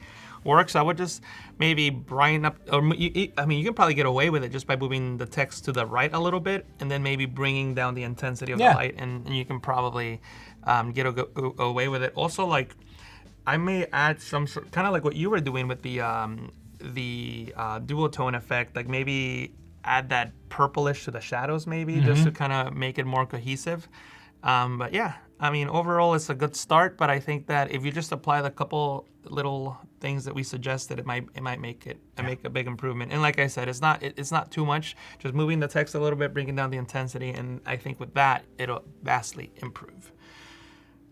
work. So I would just maybe brighten up, or you can probably get away with it just by moving the text to the right a little bit, and then maybe bringing down the intensity of Yeah. the light, and you can probably get away with it. Also, like I may add some sort, kind of like what you were doing with the duotone effect, like maybe add that purplish to the shadows maybe, just to kind of make it more cohesive. But yeah, I mean, overall it's a good start, but I think that if you just apply the couple little things that we suggested, it might make a big improvement. And like I said, it's not too much, just moving the text a little bit, bringing down the intensity, and I think with that, it'll vastly improve.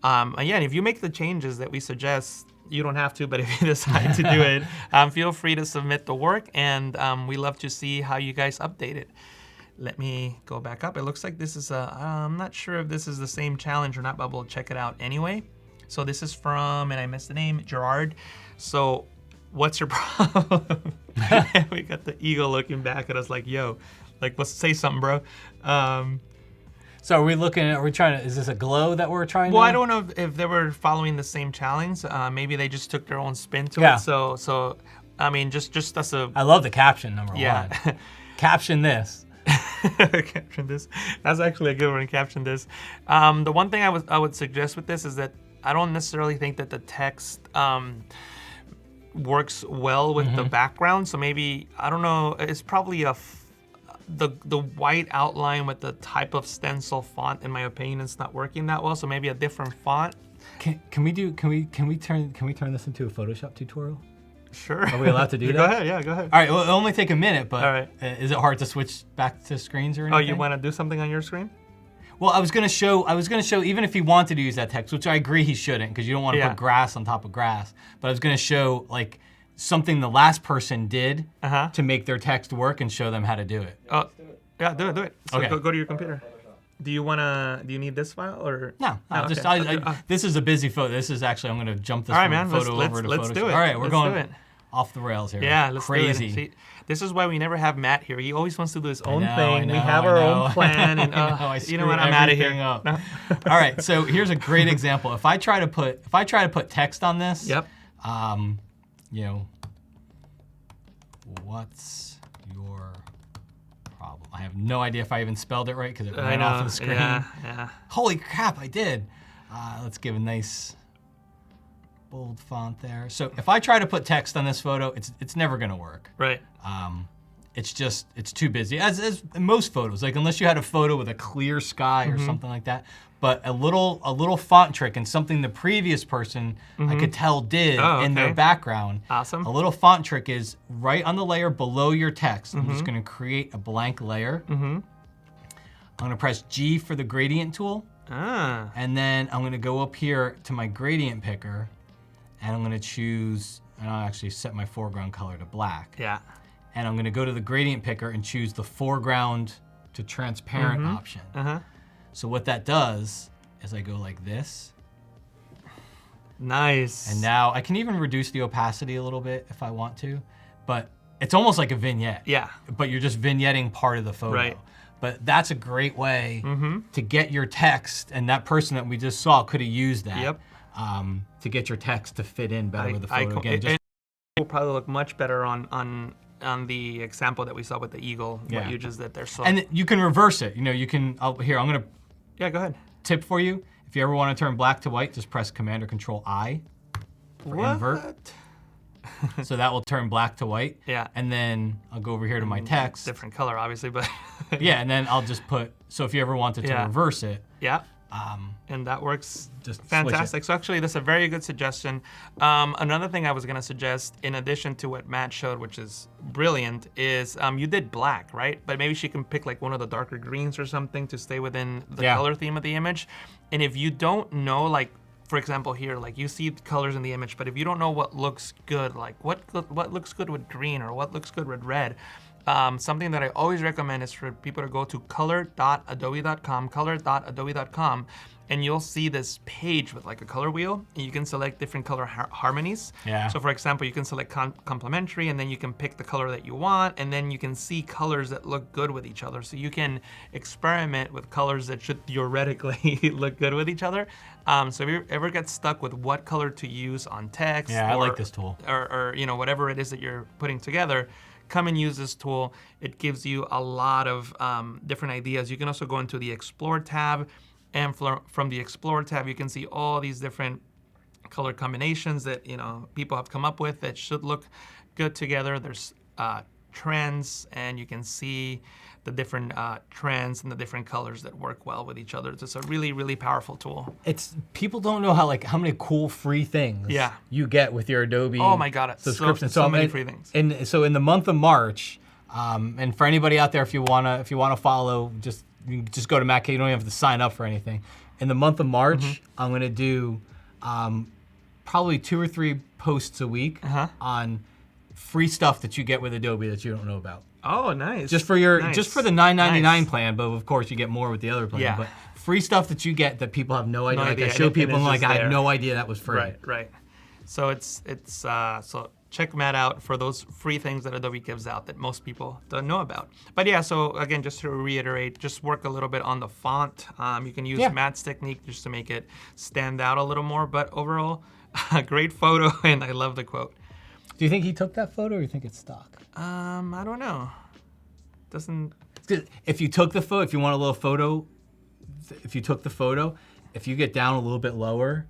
Again, if you make the changes that we suggest, you don't have to, but if you decide to do it, feel free to submit the work, and we love to see how you guys update it. Let me go back up. It looks like this is I'm not sure if this is the same challenge or not, but we'll check it out anyway. So this is from, and I missed the name, Gerard. So what's your problem? We got the eagle looking back at us like, yo, like, let's say something, bro. So is this a glow that we're trying Well, to? I don't know if they were following the same challenge. Maybe they just took their own spin to Yeah. it. So I mean, just as a I love the caption, number Yeah. one. Caption this. caption this. That's actually a good one. Caption this. The one thing I would suggest with this is that I don't necessarily think that the text works well with the background. So maybe, I don't know. It's probably the white outline with the type of stencil font, in my opinion, it's not working that well. So maybe a different font. Can we turn this into a Photoshop tutorial? Sure. Are we allowed to do that? Go ahead. Yeah, go ahead. All right, well, it'll only take a minute, but All right. Is it hard to switch back to screens or anything? Oh, you want to do something on your screen? Well, I was gonna show even if he wanted to use that text, which I agree he shouldn't, because you don't want to Yeah. put grass on top of grass. But I was gonna show like something the last person did to make their text work and show them how to do it. Oh, yeah, do it. So Okay. go to your computer. Do you need this file or? No, Oh, just okay. this is a busy photo. This is actually, I'm gonna jump this All right, man. photo Let's over to let's Photoshop. do it. All right, we're Let's going do it. off the rails here. Yeah, let's Crazy. do it. See, this is why we never have Matt here. He always wants to do his own know, thing. I we know, have I our know. own plan, and I you know what? I'm out of here. Up. No. All right, so here's a great example. If I try to put text on this, Yep. you know, what's your problem? I have no idea if I even spelled it right because it I ran know. off the screen. Yeah. Holy crap, I did. Let's give a nice bold font there. So if I try to put text on this photo, it's never gonna work. Right. It's too busy, as most photos, like unless you had a photo with a clear sky or something like that. But a little font trick and something the previous person I could tell did in their background. Awesome. A little font trick is right on the layer below your text. I'm just gonna create a blank layer. I'm gonna press G for the gradient tool. And then I'm gonna go up here to my gradient picker and I'm gonna choose, and I'll actually set my foreground color to black. Yeah. And I'm gonna go to the gradient picker and choose the foreground to transparent option. So what that does is I go like this. Nice. And now I can even reduce the opacity a little bit if I want to, but it's almost like a vignette. Yeah. But you're just vignetting part of the photo. Right. But that's a great way to get your text, and that person that we just saw could have used that. Yep. To get your text to fit in better with the photo. Again, it will probably look much better on the example that we saw with the eagle. Yeah. What you just did there. So. and you can reverse it. You know, you can. Here, I'm gonna yeah, go ahead. tip for you. If you ever want to turn black to white, just press Command or Control I for invert. So that will turn black to white. Yeah. And then I'll go over here to my text. Different color, obviously, but. Yeah, and then I'll just put. So if you ever wanted to reverse it. Yeah. And that works Just switch fantastic. So actually, that's a very good suggestion. Another thing I was gonna suggest, in addition to what Matt showed, which is brilliant, is you did black, right? But maybe she can pick like one of the darker greens or something to stay within the color theme of the image. And if you don't know, like, for example here, like you see the colors in the image, but if you don't know what looks good, like what looks good with green or what looks good with red, something that I always recommend is for people to go to color.adobe.com, and you'll see this page with like a color wheel, and you can select different color harmonies. Yeah. So for example, you can select complementary, and then you can pick the color that you want, and then you can see colors that look good with each other. So you can experiment with colors that should theoretically look good with each other. So if you ever get stuck with what color to use on text, Yeah, I like this tool. or whatever it is that you're putting together, come and use this tool. It gives you a lot of different ideas. You can also go into the Explore tab, and from the Explore tab, you can see all these different color combinations that people have come up with that should look good together. There's trends, and you can see the different trends and the different colors that work well with each other. It's a really, really powerful tool. People don't know how many cool free things you get with your Adobe. Oh my God, subscription. So many free things. And so in the month of March, and for anybody out there, if you wanna follow, you just go to Matt K. You don't even have to sign up for anything. In the month of March, I'm gonna do probably 2 or 3 posts a week on free stuff that you get with Adobe that you don't know about. Oh, nice. Just for the $9.99 plan, but of course you get more with the other plan. Yeah. But free stuff that you get that people have no idea. No idea. I show people, and I'm it's like, just I had there. no idea that was free. Right. So so check Matt out for those free things that Adobe gives out that most people don't know about. But yeah, so again, just to reiterate, just work a little bit on the font. You can use Matt's technique just to make it stand out a little more. But overall, a great photo, and I love the quote. Do you think he took that photo, or you think it's stock? I don't know. Doesn't. If you took the photo, if you want a little photo, if you took the photo, if you get down a little bit lower,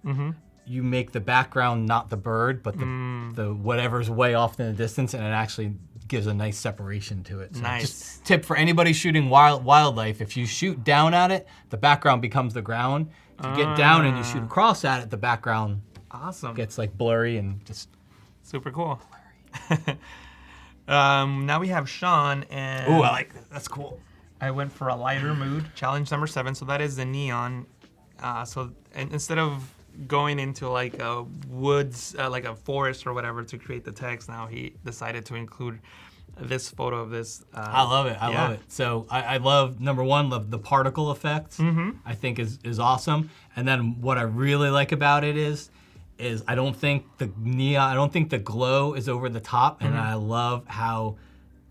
you make the background not the bird, but the whatever's way off in the distance, and it actually gives a nice separation to it. So Nice. Just tip for anybody shooting wildlife: if you shoot down at it, the background becomes the ground. If you get down and you shoot across at it, the background Awesome. gets like blurry and just. Super cool. Now we have Sean, and Ooh, I like that. That's cool. I went for a lighter mood, challenge number 7. So that is the neon. And instead of going into like a woods, like a forest or whatever to create the text, now he decided to include this photo of this. I love it. I love it. So I love, number one, love the particle effect. I think is awesome. And then what I really like about it is I don't think the neon, I don't think the glow is over the top, and I love how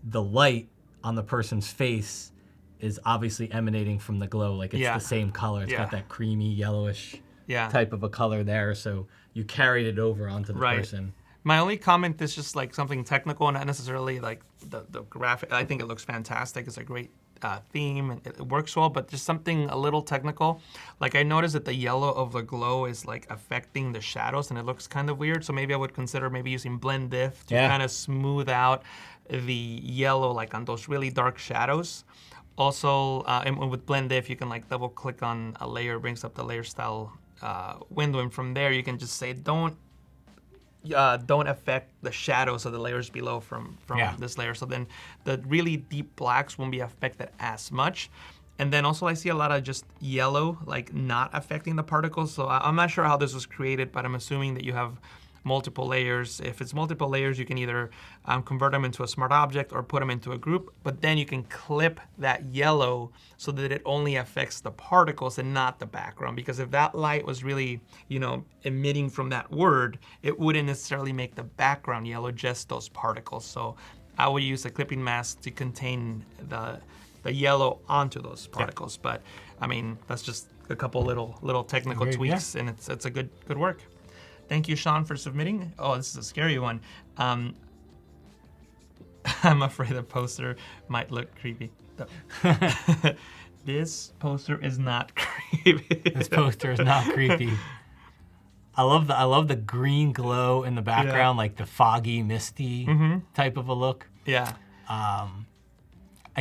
the light on the person's face is obviously emanating from the glow. Like it's the same color. It's got that creamy yellowish type of a color there. So you carried it over onto the person. My only comment is just like something technical, not necessarily like the graphic. I think it looks fantastic. It's a great theme, and it works well, but just something a little technical. Like I noticed that the yellow of the glow is like affecting the shadows, and it looks kind of weird. So maybe I would consider using blend diff to kind of smooth out the yellow like on those really dark shadows. Also, and with blend diff, you can like double click on a layer, brings up the layer style window, and from there you can just say don't affect the shadows of the layers below from this layer. So then the really deep blacks won't be affected as much. And then also I see a lot of just yellow, like not affecting the particles. So I'm not sure how this was created, but I'm assuming that you have multiple layers. If it's multiple layers, you can either convert them into a smart object or put them into a group, but then you can clip that yellow so that it only affects the particles and not the background. Because if that light was really, emitting from that word, it wouldn't necessarily make the background yellow, just those particles. So I would use a clipping mask to contain the yellow onto those particles. But I mean, that's just a couple little technical tweaks, and it's a good work. Thank you, Sean, for submitting. Oh, this is a scary one. I'm afraid the poster might look creepy. This poster is not creepy. This poster is not creepy. I love the green glow in the background, like the foggy, misty type of a look. Yeah. I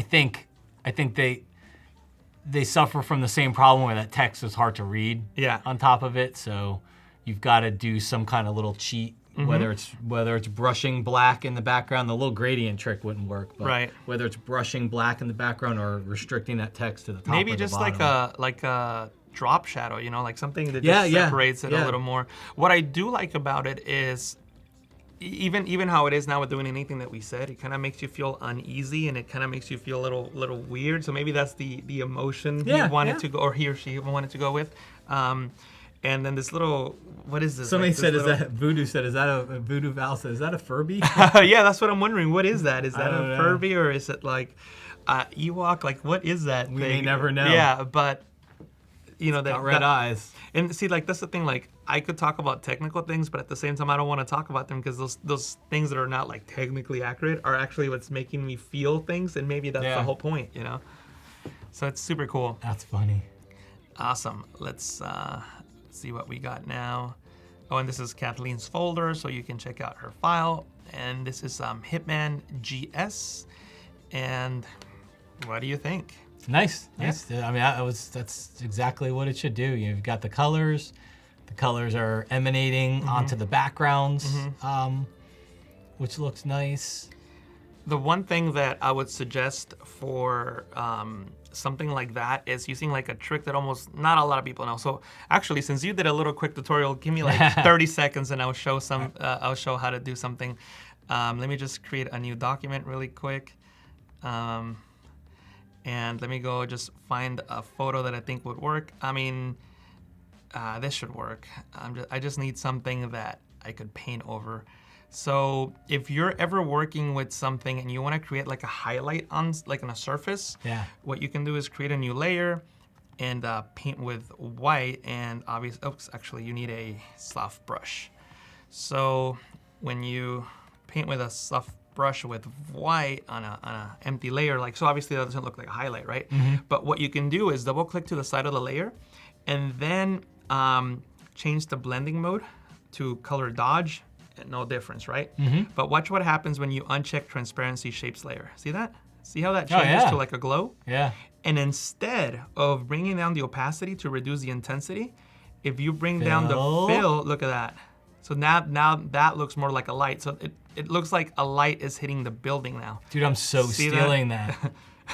think they suffer from the same problem where that text is hard to read on top of it. So you've got to do some kind of little cheat, whether it's brushing black in the background. The little gradient trick wouldn't work, but whether it's brushing black in the background or restricting that text to the top. Maybe or the just bottom. like a drop shadow, like something that just separates it a little more. What I do like about it is even how it is now with doing anything that we said, it kind of makes you feel uneasy and it kind of makes you feel a little weird. So maybe that's the emotion he wanted to go, or he or she wanted to go with. And then this little, what is this? Somebody like, said, Voodoo said, is that a Voodoo Val said, is that a Furby? Yeah, that's what I'm wondering. What is that? Is that a know. Furby or is it like Ewok? Like, what is that We thing? may never know. Yeah, but you know, Got red eyes. And see, like, that's the thing. Like, I could talk about technical things, but at the same time, I don't want to talk about them because those things that are not like technically accurate are actually what's making me feel things, and maybe that's the whole point, you know. So it's super cool. That's funny. Awesome. Let's see what we got now. Oh, and this is Kathleen's folder, so you can check out her file. And this is Hitman GS. And what do you think? Nice. I mean, that's exactly what it should do. You've got the colors. The colors are emanating onto the backgrounds, which looks nice. The one thing that I would suggest for something like that is using like a trick that almost not a lot of people know. So actually, since you did a little quick tutorial, give me like 30 seconds and I'll show I'll show how to do something. Let me just create a new document really quick. And let me go just find a photo that I think would work. I mean, this should work. I just need something that I could paint over. So if you're ever working with something and you want to create like a highlight on a surface, what you can do is create a new layer and paint with white. And obviously, actually you need a soft brush. So when you paint with a soft brush with white on a empty layer, like, so obviously that doesn't look like a highlight, right? But what you can do is double click to the side of the layer and then change the blending mode to color dodge. No difference, right? But watch what happens when you uncheck transparency shapes layer. See that? See how that changes to like a glow? Yeah. And instead of bringing down the opacity to reduce the intensity, if you bring down the fill, look at that. So now that looks more like a light. So it looks like a light is hitting the building now. Dude, I'm so stealing that.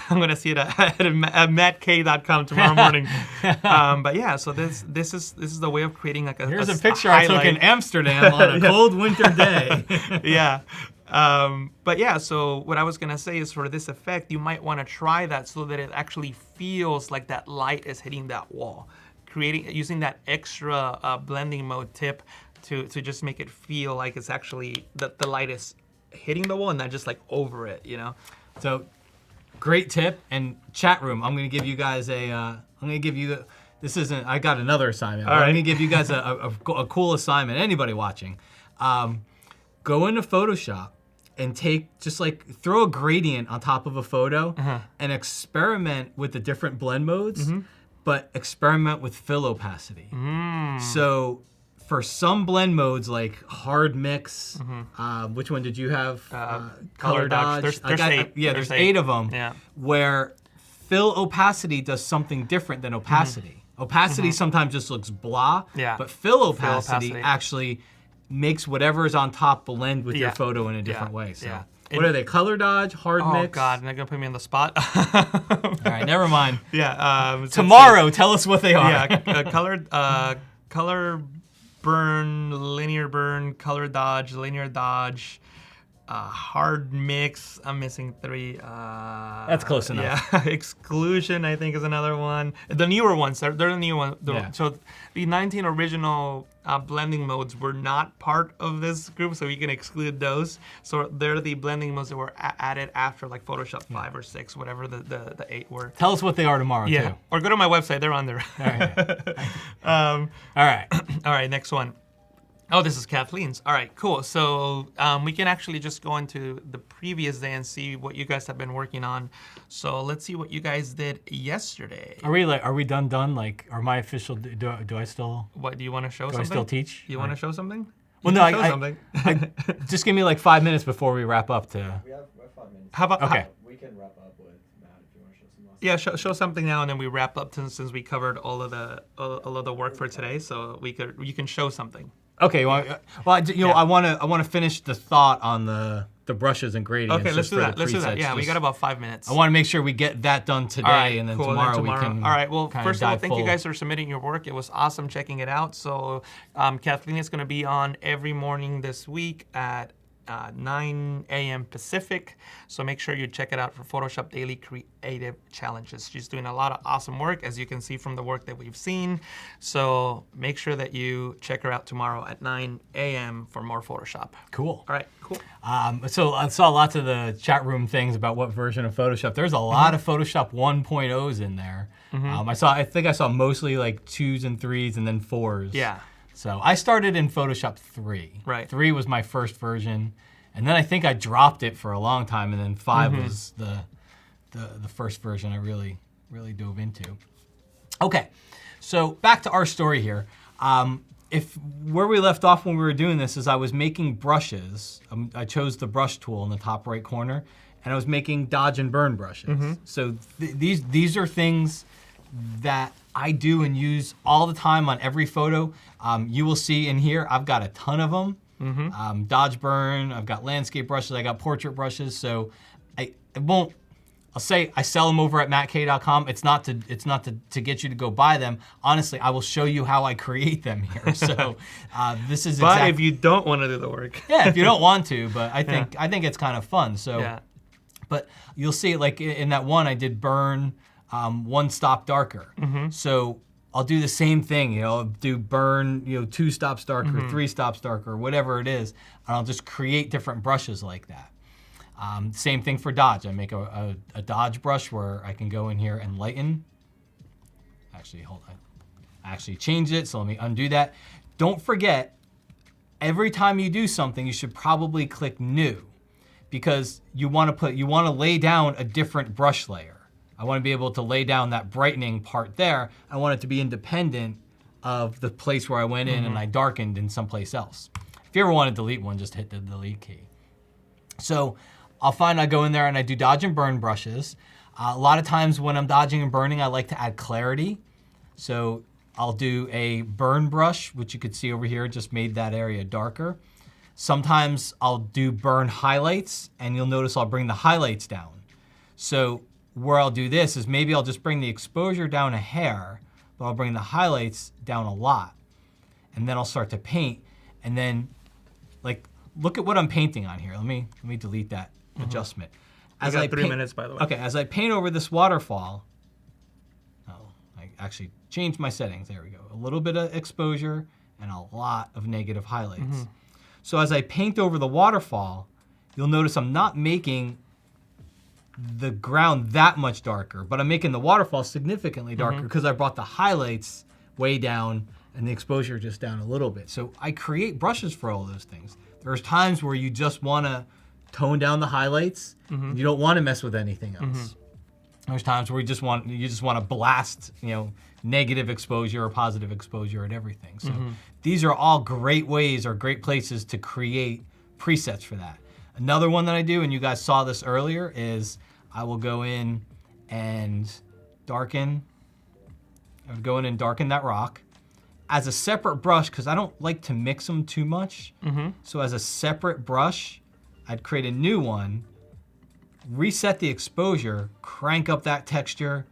I'm gonna see it at matk.com tomorrow morning. But yeah, so this is the way of creating like a Here's a picture I took in Amsterdam on a cold winter day. Yeah. But yeah, so what I was gonna say is for this effect, you might want to try that so that it actually feels like that light is hitting that wall. Using that extra blending mode tip to just make it feel like it's actually that the light is hitting the wall and not just like over it, you know. So. Great tip. And chat room, I'm going to give you guys I got another assignment. All right. I'm going to give you guys a cool assignment. Anybody watching, go into Photoshop and throw a gradient on top of a photo and experiment with the different blend modes, but experiment with fill opacity. So for some blend modes like hard mix, which one did you have? Color dodge. There's 8. There's 8 of them. Yeah. Where fill opacity does something different than opacity. Opacity sometimes just looks blah, but fill opacity actually makes whatever is on top blend with your photo in a different way. So what are they? Color dodge, hard mix? Oh God, and they're gonna put me on the spot. All right, never mind. Yeah. Tomorrow, tell us what they are. Yeah. Color burn, linear burn, color dodge, linear dodge, hard mix. I'm missing 3. That's close enough. Yeah, exclusion I think is another one. The newer ones, they're the new ones. So the 19 original blending modes were not part of this group, so you can exclude those. So they're the blending modes that were added after like Photoshop 5 or 6, whatever the 8 were. Tell us what they are tomorrow too. Or go to my website, they're on there. All right. All right, next one. Oh, this is Kathleen's. All right, cool. So we can actually just go into the previous day and see what you guys have been working on. So let's see what you guys did yesterday. Are we done? Like, are my official? Do I still? What do you want to show? Do I still teach? You want to show something? Well, no, I just give me like 5 minutes before we wrap up to. We have 5 minutes. How about okay? We can wrap up with Matt if you want to show some last. Yeah, show something now, and then we wrap up since we covered all of the work for today. So you can show something. Okay. Well, I want to finish the thought on the the brushes and gradients. Okay, let's just do for that. the Let's do that. presets. Yeah, we Just- got about 5 minutes. I want to make sure we get that done today, All right, and then cool, tomorrow we can. All right. Well, kinda first of all, dive thank you full. guys for submitting your work. It was awesome checking it out. So Kathleen is going to be on every morning this week at 9 a.m. Pacific. So make sure you check it out for Photoshop Daily Creative Challenges. She's doing a lot of awesome work, as you can see from the work that we've seen. So make sure that you check her out tomorrow at 9 a.m. for more Photoshop. Cool. All right, cool. So I saw lots of the chat room things about what version of Photoshop. There's a lot of Photoshop 1.0s in there. I think I saw mostly like 2s and 3s and then 4s. Yeah. So I started in Photoshop 3. Right. 3 was my first version, and then I think I dropped it for a long time, and then 5 was the first version I really dove into. Okay, so back to our story here. Where we left off when we were doing this is I was making brushes. I chose the brush tool in the top right corner, and I was making dodge and burn brushes. So these are things that I do and use all the time on every photo. You will see in here, I've got a ton of them. Dodge burn, I've got landscape brushes, I got portrait brushes. So I'll say I sell them over at mattkay.com. It's not to get you to go buy them. Honestly, I will show you how I create them here. So this is But if you don't want to do the work. yeah, if you don't want to, but I think it's kind of fun. So, Yeah. But you'll see, like in that one, I did burn 1 stop darker. So I'll do the same thing. I'll do burn 2 stops darker, 3 stops darker, whatever it is, and I'll just create different brushes like that. Same thing for dodge. I make a dodge brush where I can go in here and lighten. Actually, hold on. I actually changed it, so let me undo that. Don't forget, every time you do something, you should probably click new, because you want to lay down a different brush layer. I want to be able to lay down that brightening part there. I want it to be independent of the place where I went in and I darkened in someplace else. If you ever want to delete one, just hit the delete key. So I go in there and I do dodge and burn brushes. A lot of times when I'm dodging and burning, I like to add clarity. So I'll do a burn brush, which you could see over here, just made that area darker. Sometimes I'll do burn highlights, and you'll notice I'll bring the highlights down. So where I'll do this is maybe I'll just bring the exposure down a hair, but I'll bring the highlights down a lot. And then I'll start to paint, and then like, look at what I'm painting on here. Let me delete that adjustment. As I got 3 minutes, by the way. Okay, as I paint over this waterfall, I actually changed my settings. There we go. A little bit of exposure and a lot of negative highlights. So as I paint over the waterfall, you'll notice I'm not making the ground that much darker, but I'm making the waterfall significantly darker because I brought the highlights way down and the exposure just down a little bit. So I create brushes for all those things. There's times where you just want to tone down the highlights. And you don't want to mess with anything else. There's times where you just want to blast, negative exposure or positive exposure at everything. So these are all great ways or great places to create presets for that. Another one that I do, and you guys saw this earlier, is I will go in and darken. I would go in and darken that rock as a separate brush, because I don't like to mix them too much. So as a separate brush, I'd create a new one, reset the exposure, crank up that texture,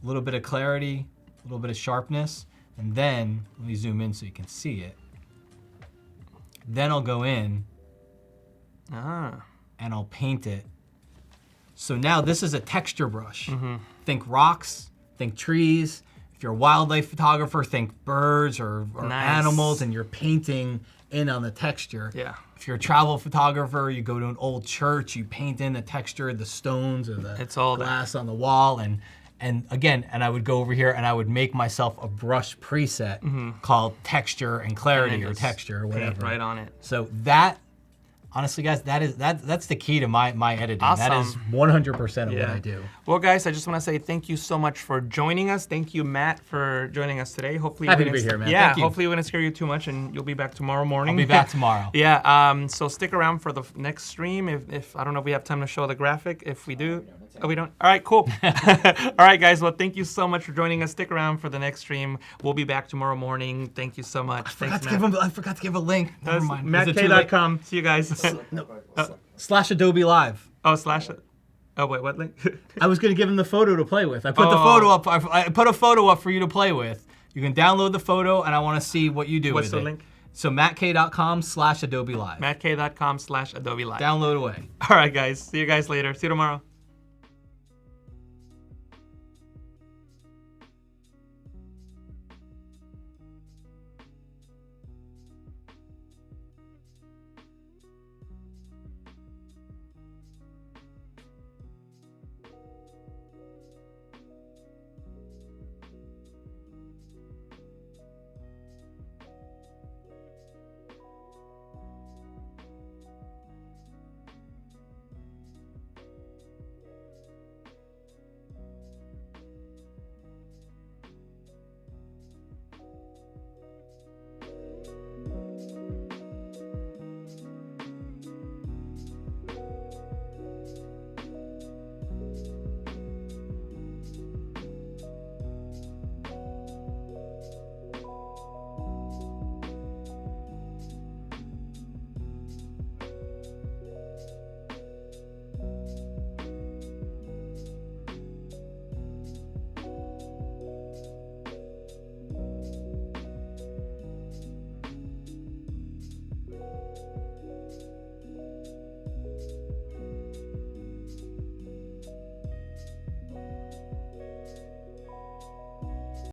a little bit of clarity, a little bit of sharpness, and then, let me zoom in so you can see it. Then I'll go in and I'll paint it. So now this is a texture brush. Think rocks, think trees. If you're a wildlife photographer, think birds or animals, and you're painting in on the texture. Yeah. If you're a travel photographer, you go to an old church, you paint in the texture, the stones or the glass on the wall, and again, I would go over here and I would make myself a brush preset called texture and clarity or texture or whatever. Right on it. So that, honestly, guys, that's the key to my editing. Awesome. That is 100% of what I do. Well, guys, I just want to say thank you so much for joining us. Thank you, Matt, for joining us today. Hopefully, Happy to be here, man. Yeah, Thank you. hopefully we didn't scare you too much, and you'll be back tomorrow morning. I'll be back tomorrow. Yeah. So stick around for the next stream. If I don't know if we have time to show the graphic. If we do, we don't. All right, cool. All right, guys. Well, thank you so much for joining us. Stick around for the next stream. We'll be back tomorrow morning. Thank you so much. I forgot to give a link. Never mind. Is it too late? mattkay.com. See you guys. No. / Adobe Live. Oh, slash. Oh wait, what link? I was gonna give him the photo to play with. I put the photo up. I put a photo up for you to play with. You can download the photo, and I want to see what you do What's with the it. link? So matk.com / Adobe Live. matk.com / Adobe Live. Download away. All right, guys. See you guys later. See you tomorrow.